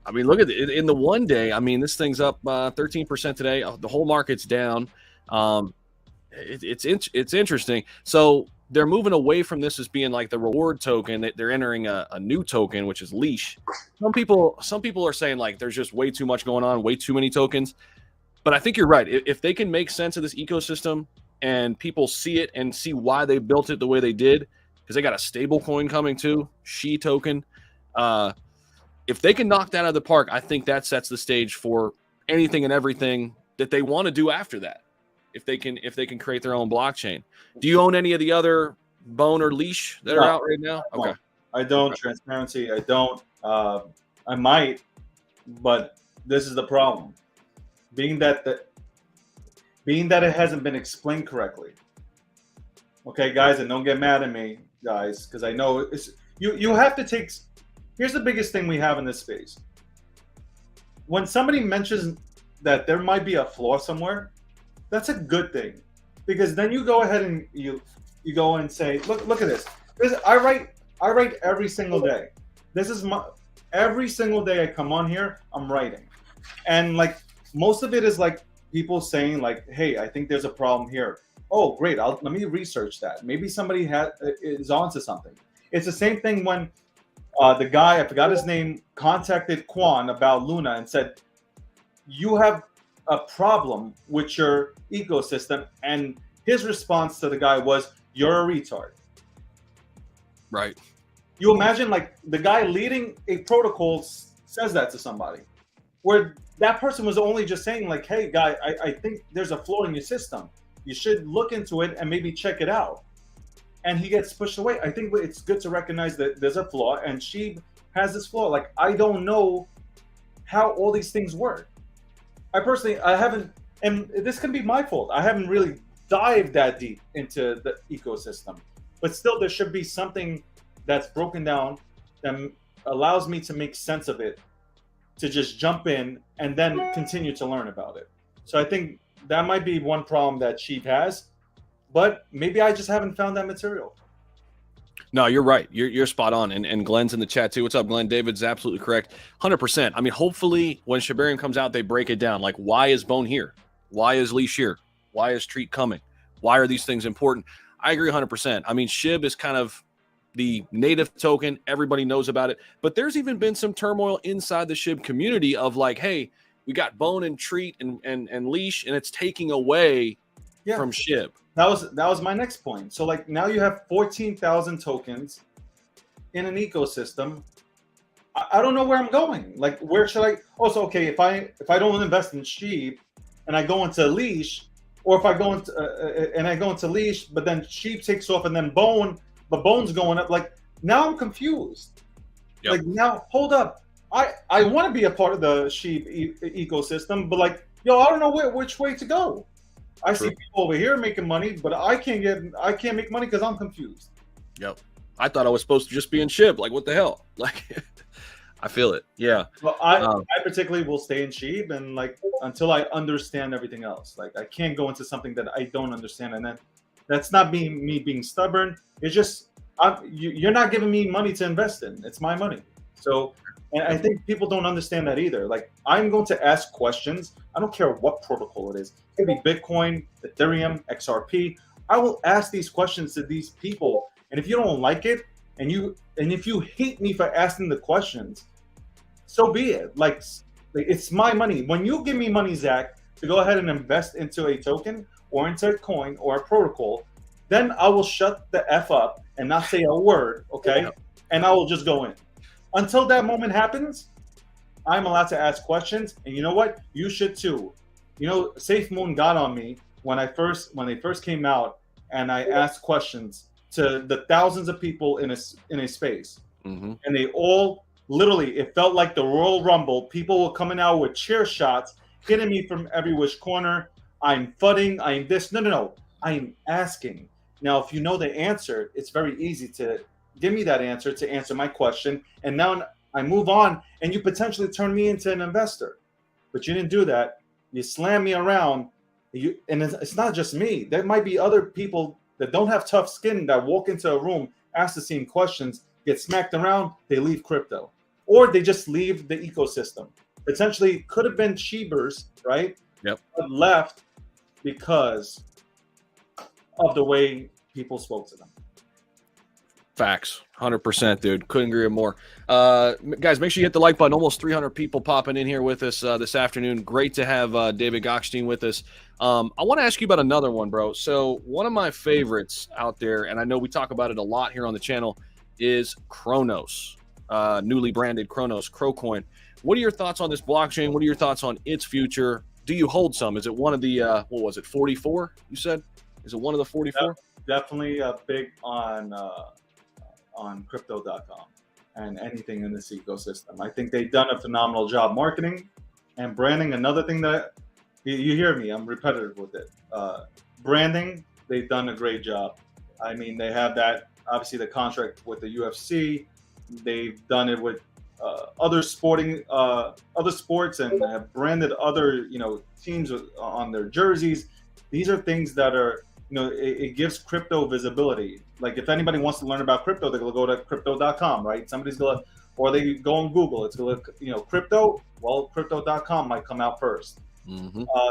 I mean, look at it in the one day. I mean, this thing's up 13% today. The whole market's down. It's interesting. So they're moving away from this as being like the reward token. They're entering a new token, which is leash. Some people are saying like there's just way too much going on, way too many tokens. But I think you're right. If they can make sense of this ecosystem and people see it and see why they built it the way they did, because they got a stable coin coming too, SHI token. If they can knock that out of the park, I think that sets the stage for anything and everything that they want to do after that. If they can create their own blockchain. Do you own any of the other Bone or Leash that are out right now? Okay. I don't. Okay. Transparency, I don't. I might, but this is the problem. Being that it hasn't been explained correctly. Okay, guys, and don't get mad at me, guys, because I know it's you have to take. Here's the biggest thing we have in this space. When somebody mentions that there might be a flaw somewhere, that's a good thing, because then you go ahead and you go and say, look at this. I write every single day. This is every single day I come on here, I'm writing, and like most of it is like people saying like, hey, I think there's a problem here. Oh, great. Let me research that. Maybe somebody is onto something. It's the same thing when the guy, I forgot his name, contacted Quan about Luna and said, you have a problem with your ecosystem. And his response to the guy was, you're a retard. Right. You imagine like the guy leading a protocol says that to somebody, where that person was only just saying like, hey, guy, I think there's a flaw in your system. You should look into it and maybe check it out. And he gets pushed away. I think it's good to recognize that there's a flaw, and she has this flaw. Like, I don't know how all these things work. I haven't, and this can be my fault. I haven't really dived that deep into the ecosystem. But still, there should be something that's broken down that allows me to make sense of it, to just jump in and then continue to learn about it. So I think that might be one problem that SHIB has, but maybe I just haven't found that material. No, you're right. You're spot on. And Glenn's in the chat too. What's up, Glenn? David's absolutely correct. 100%. I mean, hopefully when Shibarium comes out, they break it down. Like, why is Bone here? Why is Leash here? Why is Treat coming? Why are these things important? I agree 100%. I mean, SHIB is kind of the native token. Everybody knows about it. But there's even been some turmoil inside the SHIB community of like, hey, we got bone and treat and leash, and it's taking away from SHIB. That was my next point. So like now you have 14,000 tokens in an ecosystem. I don't know where I'm going. Like, where should I? Also, okay, if I don't invest in SHIB and I go into leash, or if I go into leash, but then SHIB takes off and then bone, but bone's going up. Like now I'm confused. Yep. Like now, hold up. I want to be a part of the SHIB ecosystem, but like, yo, I don't know which way to go. I see people over here making money, but I can't make money because I'm confused. Yep. I thought I was supposed to just be in SHIB. Like, what the hell? Like, I feel it. Yeah. Well, I particularly will stay in SHIB and like until I understand everything else. Like, I can't go into something that I don't understand, and that's not me being stubborn. It's just you're not giving me money to invest in. It's my money. So. And I think people don't understand that either. Like, I'm going to ask questions. I don't care what protocol it is. It could be Bitcoin, Ethereum, XRP. I will ask these questions to these people. And if you don't like it, and if you hate me for asking the questions, so be it. Like it's my money. When you give me money, Zach, to go ahead and invest into a token or into a coin or a protocol, then I will shut the F up and not say a word, okay? And I will just go in. Until that moment happens, I'm allowed to ask questions, and you know what? You should too. You know, Safe Moon got on me when they first came out, and I asked questions to the thousands of people in a space, and they all literally, it felt like the Royal Rumble. People were coming out with chair shots, hitting me from every which corner. I'm fudding. I'm this. No. I'm asking. Now, if you know the answer, it's very easy to give me that answer to answer my question, and now I move on, and you potentially turn me into an investor. But you didn't do that. You slam me around, and it's not just me. There might be other people that don't have tough skin that walk into a room, ask the same questions, get smacked around, they leave crypto. Or they just leave the ecosystem. Potentially could have been Shibers, right? Yep. But left because of the way people spoke to them. Facts, 100%, dude. Couldn't agree more. Guys, make sure you hit the like button. Almost 300 people popping in here with us this afternoon. Great to have David Gokhshtein with us. I want to ask you about another one, bro. So one of my favorites out there, and I know we talk about it a lot here on the channel, is Cronos, newly branded Cronos, Crocoin. What are your thoughts on this blockchain? What are your thoughts on its future? Do you hold some? Is it one of the, what was it, 44, you said? Is it one of the 44? Definitely big on crypto.com and anything in this ecosystem. I think they've done a phenomenal job marketing and branding. Another thing that you hear me, I'm repetitive with it. Branding, they've done a great job. I mean, they have that, obviously the contract with the UFC. They've done it with other sports and have branded other, teams on their jerseys. These are things that are, it gives crypto visibility. Like if anybody wants to learn about crypto, they're going to go to crypto.com, right? Somebody's going to, or they go on Google. It's going to, crypto. Well, crypto.com might come out first.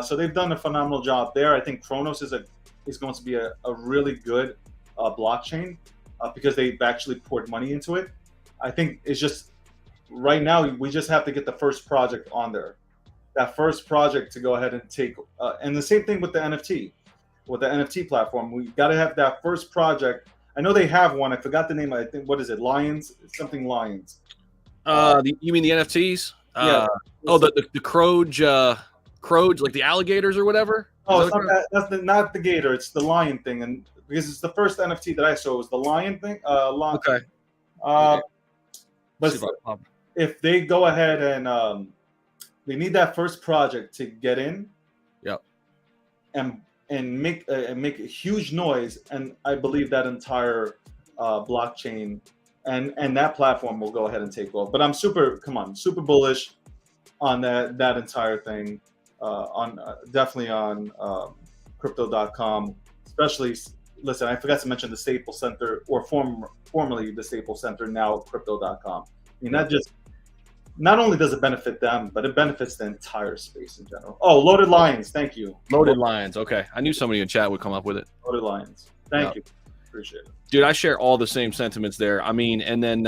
So they've done a phenomenal job there. I think Cronos is going to be a really good blockchain because they've actually poured money into it. I think it's just right now we just have to get the first project on there. That first project to go ahead and take, and the same thing with the NFT. With the NFT platform, we got to have that first project. I know they have one. I forgot the name. I think, what is it? Lions? Something Lions. You mean the NFTs? Yeah. The Croge, like the alligators or whatever? Oh, that's not the gator. It's the lion thing. And because it's the first NFT that I saw was the lion thing. Okay. But if they go ahead and they need that first project to get in. Yep. And make a huge noise, and I believe that entire blockchain and that platform will go ahead and take off. But I'm super bullish on that entire thing, definitely on crypto.com, especially. Listen, I forgot to mention the Staples Center, or formerly the Staples Center, now crypto.com. I mean, that just not only does it benefit them, but it benefits the entire space in general. Oh, Loaded Lions, thank you. Loaded Lions, okay. I knew somebody in chat would come up with it. Loaded Lions, thank you. Appreciate it. Dude, I share all the same sentiments there. I mean, and then,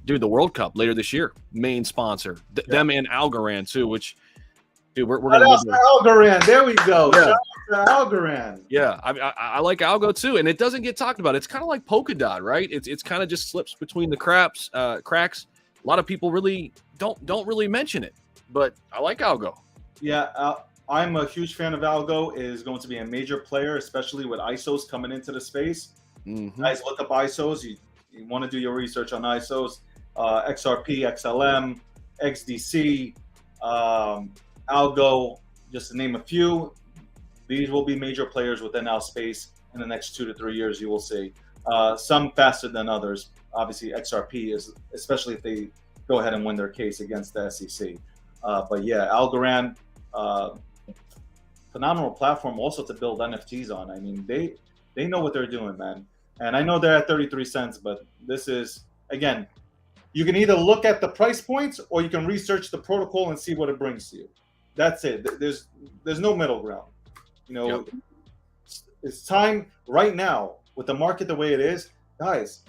dude, the World Cup later this year, main sponsor. Them and Algorand, too, which, dude, we're going to be Algorand. There we go. Yeah. Shout out to Algorand. Yeah, I like Algo, too, and it doesn't get talked about. It's kind of like Polkadot, right? It's kind of just slips between the cracks. A lot of people really don't really mention it, but I like Algo. Yeah, I'm a huge fan of Algo. It is going to be a major player, especially with ISOs coming into the space. Mm-hmm. Guys, look up ISOs. You want to do your research on ISOs. XRP, XLM, XDC, Algo, just to name a few. These will be major players within our space in the next 2 to 3 years, you will see. Some faster than others. Obviously, XRP is, especially if they go ahead and win their case against the SEC. But yeah, Algorand, phenomenal platform also to build NFTs on. I mean, they know what they're doing, man. And I know they're at 33 cents, but this is, again, you can either look at the price points or you can research the protocol and see what it brings to you. That's it. There's no middle ground. You know, Yep. It's time right now with the market the way it is, guys.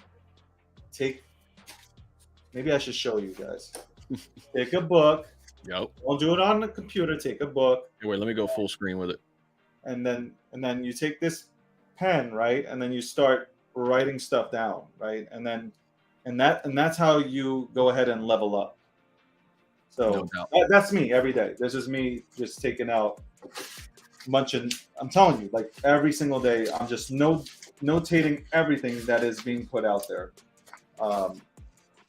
Maybe I should show you guys. Take a book. Yep. Don't do it on the computer. Take a book. Hey, wait, let me go full screen with it. And then you take this pen, right? And then you start writing stuff down, right? And that's how you go ahead and level up. So that's me every day. This is me just taking out, munching. I'm telling you, like every single day, I'm just notating everything that is being put out there.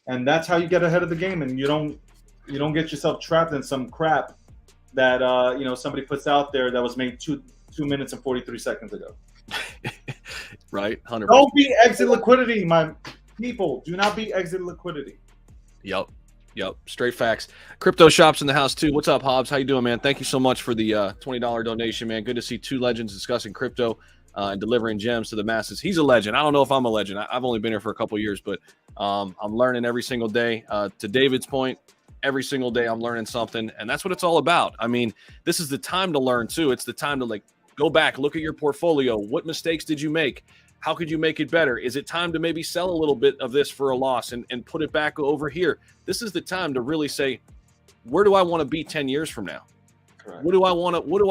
And that's how you get ahead of the game, and you don't get yourself trapped in some crap that somebody puts out there that was made 2 minutes and 43 seconds ago. Right, 100%. Don't be exit liquidity, my people. Do not be exit liquidity. Yep. Straight facts. Crypto Shops in the house too. What's up, Hobbs? How you doing, man? Thank you so much for the $20 donation, man. Good to see two legends discussing crypto and delivering gems to the masses. He's a legend. I don't know if I'm a legend. I've only been here for a couple of years, but I'm learning every single day. To David's point, every single day I'm learning something, and that's what it's all about. I mean, this is the time to learn too. It's the time to go back, look at your portfolio. What mistakes did you make? How could you make it better? Is it time to maybe sell a little bit of this for a loss and put it back over here? This is the time to really say, where do I want to be 10 years from now? Correct. What do I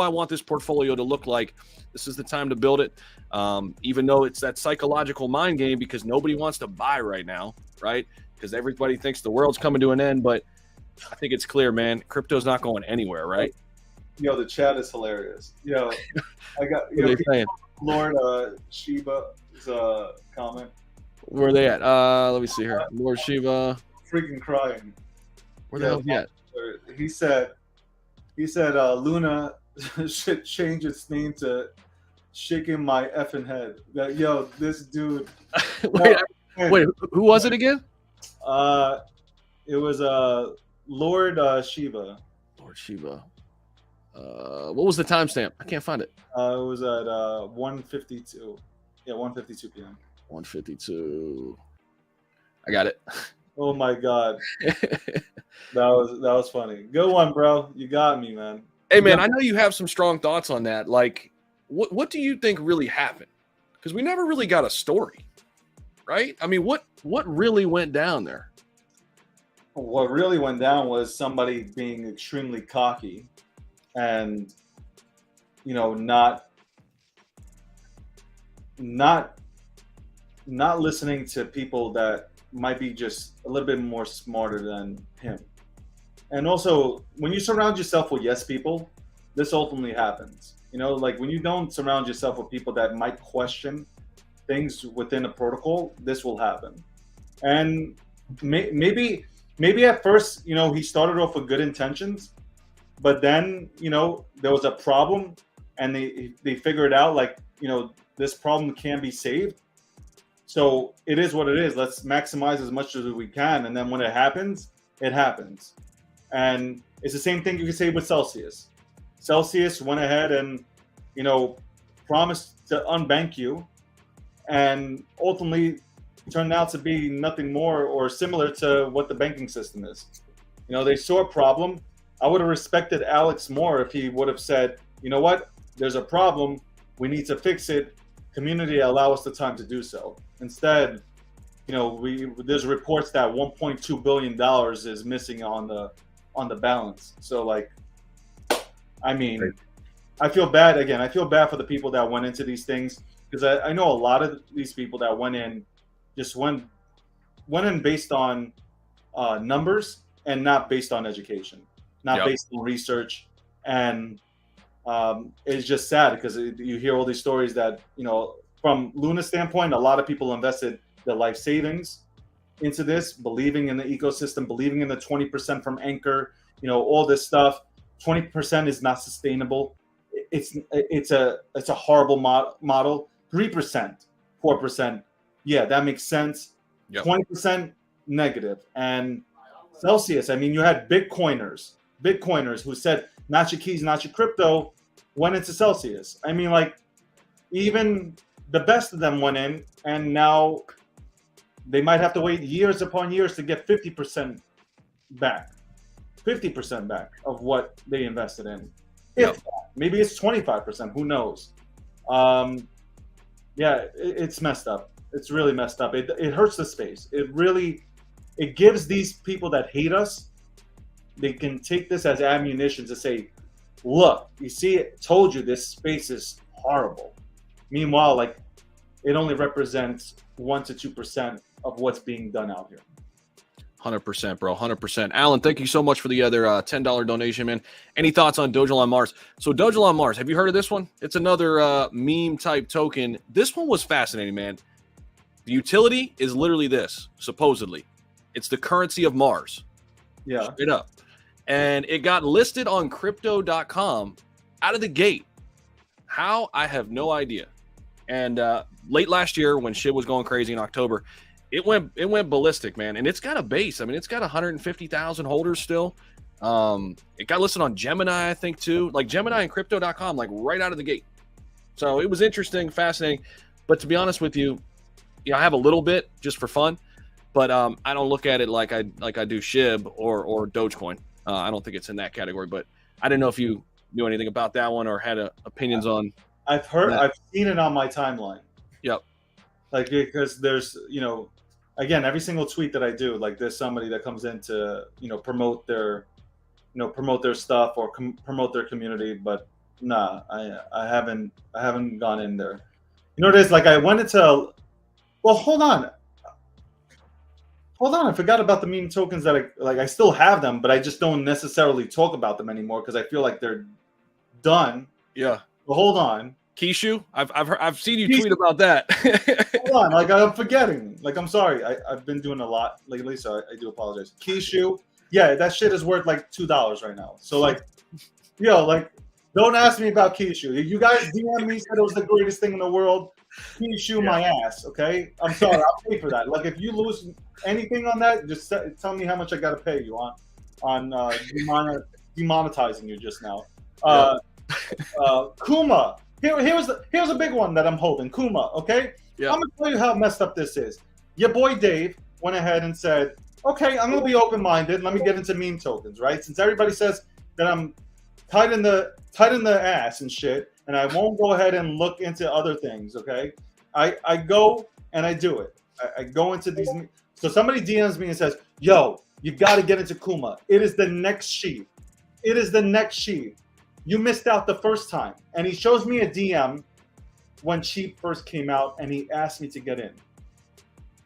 want this portfolio to look like? This is the time to build it. Even though it's that psychological mind game, because nobody wants to buy right now, right? Because everybody thinks the world's coming to an end, but I think it's clear, man. Crypto's not going anywhere, right? Yo, the chat is hilarious. Yo, I got Lord Shiba's comment. Where are they at? Let me see here. Lord Shiba. Freaking crying. Where the hell is he at? He said Luna should change its name to Shaking My Effing Head. Yo, this dude. Wait, who was it again? It was Lord Shiba. Lord Shiba. What was the timestamp? I can't find it. It was at 1:52. Yeah, 1:52 p.m. 1:52. I got it. Oh my god, that was funny. Good one, bro. You got me, man. Hey, man, I know you have some strong thoughts on that. Like, what do you think really happened? Because we never really got a story, right? I mean, what really went down there? What really went down was somebody being extremely cocky and, not listening to people that might be just a little bit more smarter than him. And also, when you surround yourself with yes people, this ultimately happens. Like when you don't surround yourself with people that might question things within a protocol, this will happen. And maybe at first, he started off with good intentions, but then, there was a problem and they figured out this problem can be saved. So it is what it is. Let's maximize as much as we can. And then when it happens, it happens. And it's the same thing you can say with Celsius. Celsius went ahead and, promised to unbank you, and ultimately turned out to be nothing more or similar to what the banking system is. They saw a problem. I would have respected Alex more if he would have said, you know what, there's a problem. We need to fix it. community allow us the time to do so. Instead, there's reports that $1.2 billion is missing on the balance. So like, I mean, right. I feel bad again. I feel bad for the people that went into these things, because I know a lot of these people that went in just went in based on numbers and not based on education, not based on research. And it's just sad because you hear all these stories that, from Luna's standpoint, a lot of people invested their life savings into this, believing in the ecosystem, believing in the 20% from Anchor, all this stuff. 20% is not sustainable. It's a horrible model. 3%, 4%, yeah, that makes sense. 20% negative. And Celsius, I mean, you had Bitcoiners who said, not your keys, not your crypto, went into Celsius. I mean, like, even the best of them went in, and now they might have to wait years upon years to get 50% back. 50% back of what they invested in. Maybe it's 25%, who knows? It's messed up. It's really messed up. It hurts the space. It gives these people that hate us, they can take this as ammunition to say, look, you see, it told you this space is horrible. Meanwhile, like, it only represents 1 to 2% of what's being done out here. 100%, bro. 100%. Alan, thank you so much for the other $10 donation, man. Any thoughts on Doge on Mars? So Doge on Mars, have you heard of this one? It's another meme type token. This one was fascinating, man. The utility is literally this, supposedly. It's the currency of Mars. Yeah. Straight up. And it got listed on crypto.com out of the gate. How? I have no idea. And late last year, when SHIB was going crazy in October, it went ballistic, man. And it's got a base. I mean, it's got 150,000 holders still. It got listed on Gemini, I think, too. Like Gemini and crypto.com, like right out of the gate. So it was interesting, fascinating. But to be honest with you, I have a little bit just for fun, but I don't look at it like I do SHIB or Dogecoin. I don't think it's in that category, but I didn't know if you knew anything about that one or had opinions on. I've seen it on my timeline. Yep. Like, because there's, again, every single tweet that I do, like, there's somebody that comes in to, promote their stuff or promote their community. But nah, I haven't gone in there. It is like I went into. Well, hold on. I forgot about the meme tokens that I still have them, but I just don't necessarily talk about them anymore because I feel like they're done. Yeah. But hold on. Kishu, I've seen you tweet about that. Hold on, like I'm forgetting. Like, I'm sorry. I've been doing a lot lately, so I do apologize. Kishu, yeah, that shit is worth like $2 right now. So like, don't ask me about Kishu. You guys DM me, said it was the greatest thing in the world. Kishu my ass, okay? I'm sorry, I'll pay for that. Like, if you lose anything on that, just tell me how much I gotta pay you on demonetizing you just now. Kuma. Here's a big one that I'm holding. Kuma, okay? Yeah. I'm gonna tell you how messed up this is. Your boy Dave went ahead and said, okay, I'm gonna be open-minded. Let me get into meme tokens, right? Since everybody says that I'm tight in the ass and shit, and I won't go ahead and look into other things, okay? I go and I do it. I go into these. So somebody DMs me and says, yo, you got to get into Kuma. It is the next SHIB. It is the next SHIB. You missed out the first time. And he shows me a DM when SHIB first came out, and he asked me to get in.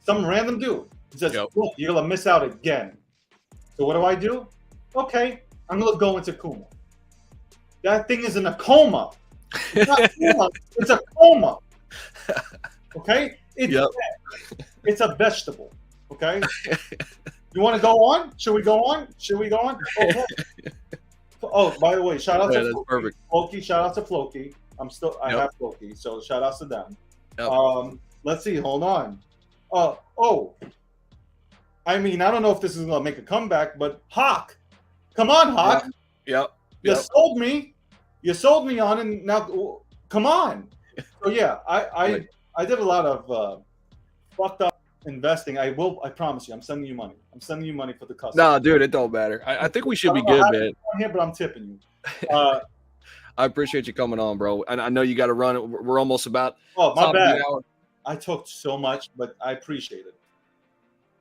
Some random dude. He says, look, you're going to miss out again. So what do? Okay, I'm going to go into Kuma. That thing is in a coma. It's not Kuma, it's a coma. Okay? It's a vegetable. Okay? You want to go on? Should we go on? Okay. Oh, by the way, shout out to Floki. Shout out to Floki. I have Floki, so shout outs to them. Yep. Let's see. Hold on. I mean, I don't know if this is gonna make a comeback, but Hawk, come on, Hawk. Yep. You sold me. You sold me on, and now come on. So yeah, I did a lot of fucked up investing. I promise you, I'm sending you money. I'm sending you money for the customer. No, dude, it don't matter. I think we should be good, man. Here, but I'm tipping you. I appreciate you coming on, bro. And I know you got to run. We're almost about. Oh, my top of the bad. hour. I talked so much, but I appreciate it.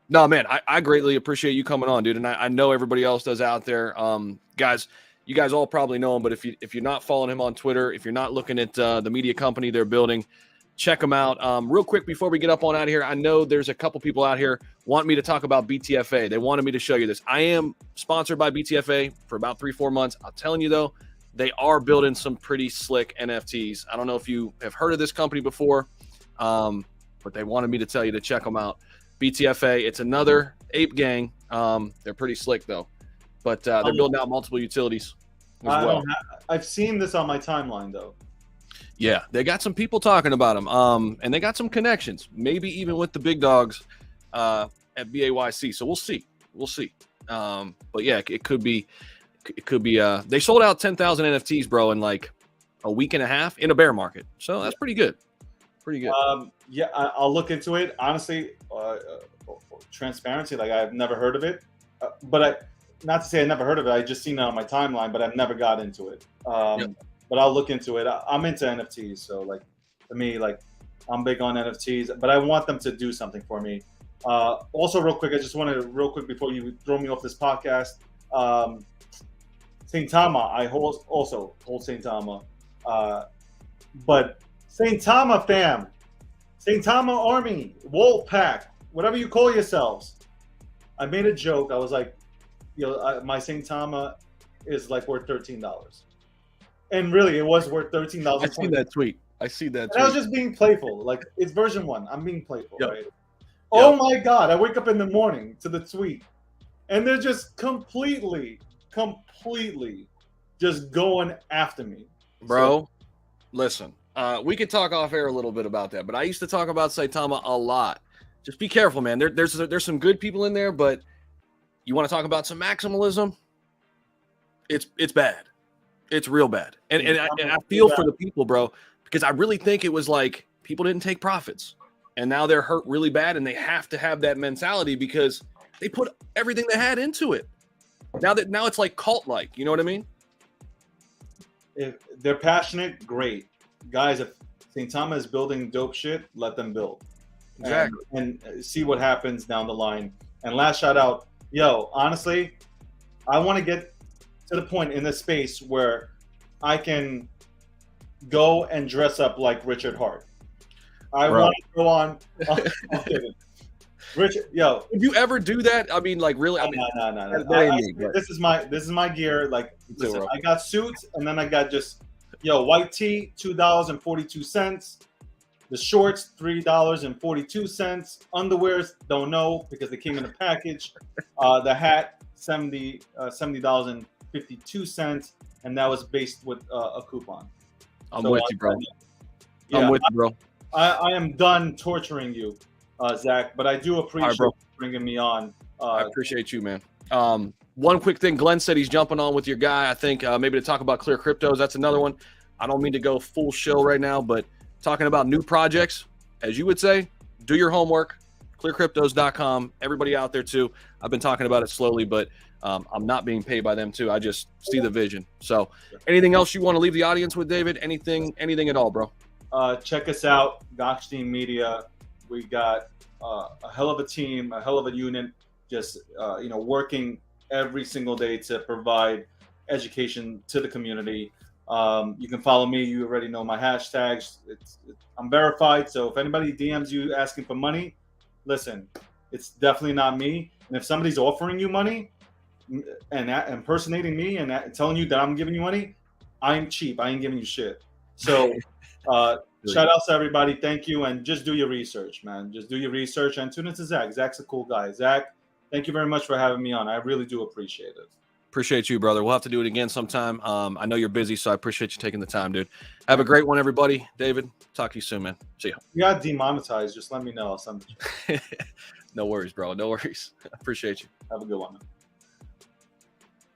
No, man, I greatly appreciate you coming on, dude. And I know everybody else does out there. Guys, you guys all probably know him, but if you're not following him on Twitter, if you're not looking at the media company they're building, check them out. Real quick before we get up on out of here, I know there's a couple people out here want me to talk about BTFA. They wanted me to show you this. I am sponsored by BTFA for about 3-4 months. I'm telling you though, they are building some pretty slick NFTs. I don't know if you have heard of this company before, but they wanted me to tell you to check them out. BTFA, it's another ape gang. They're pretty slick though, but they're building out multiple utilities as well. I've seen this on my timeline though. Yeah, they got some people talking about them, and they got some connections, maybe even with the big dogs at BAYC. So we'll see. But yeah, it could be. They sold out 10,000 NFTs, bro, in like a week and a half in a bear market. So that's pretty good. Yeah, I'll look into it. Honestly, transparency, like I've never heard of it, not to say I never heard of it. I just seen it on my timeline, but I've never got into it. But I'll look into it. I'm into NFTs, so like to me, like I'm big on NFTs, but I want them to do something for me. Also, real quick, I just want to before you throw me off this podcast. Saint Tama, I also hold Saint Tama, but Saint Tama fam, Saint Tama Army, Wolf Pack, whatever you call yourselves. I made a joke. I was like, my Saint Tama is like worth $13. And really, it was worth $13. I see that tweet. I was just being playful. Like, it's version 1. I'm being playful, Yep. right? Yep. Oh my God. I wake up in the morning to the tweet. And they're just completely just going after me. Bro, listen. We could talk off air a little bit about that, but I used to talk about Saitama a lot. Just be careful, man. There's some good people in there, but you want to talk about some maximalism? It's bad. It's real bad. And I feel for the people, bro, because I really think it was like people didn't take profits. And now they're hurt really bad, and they have to have that mentality because they put everything they had into it. Now it's like cult-like. You know what I mean? If they're passionate, great. Guys, if St. Thomas is building dope shit, let them build. Exactly. And see what happens down the line. And last shout out, honestly, I want to get to the point in this space where I can go and dress up like Richard Hart. I want to go on. I'm kidding. Richard, Would you ever do that? I mean, like really? No. This is my gear. Like, listen, I got suits, and then I got just white tee, $2.42. The shorts, $3.42. Underwears, don't know because they came in a package. The hat, $70.52, and that was based with a coupon. I'm with you, bro. I'm with you, bro. I am done torturing you, Zach, but I do appreciate you bringing me on. I appreciate you, man. One quick thing, Glenn said he's jumping on with your guy. I think maybe to talk about Clear Cryptos. That's another one. I don't mean to go full show right now, but talking about new projects, as you would say, do your homework. Clearcryptos.com. Everybody out there too. I've been talking about it slowly, but I'm not being paid by them too. I just see the vision. So, anything else you want to leave the audience with, David? Anything at all, bro? Check us out, Gokhshtein Media. We got a hell of a team, a hell of a unit, just working every single day to provide education to the community. You can follow me. You already know my hashtags. I'm verified. So if anybody DMs you asking for money, listen, it's definitely not me. And if somebody's offering you money and impersonating me and telling you that I'm giving you money, I'm cheap. I ain't giving you shit. So shout out to everybody. Thank you. And just do your research, man. Just do your research and tune into Zach. Zach's a cool guy. Zach, thank you very much for having me on. I really do appreciate it. Appreciate you, brother. We'll have to do it again sometime. I know you're busy, so I appreciate you taking the time, dude. Have a great one, everybody. David, talk to you soon, man. See ya. You got demonetized. Just let me know. No worries, bro. No worries. Appreciate you. Have a good one, man.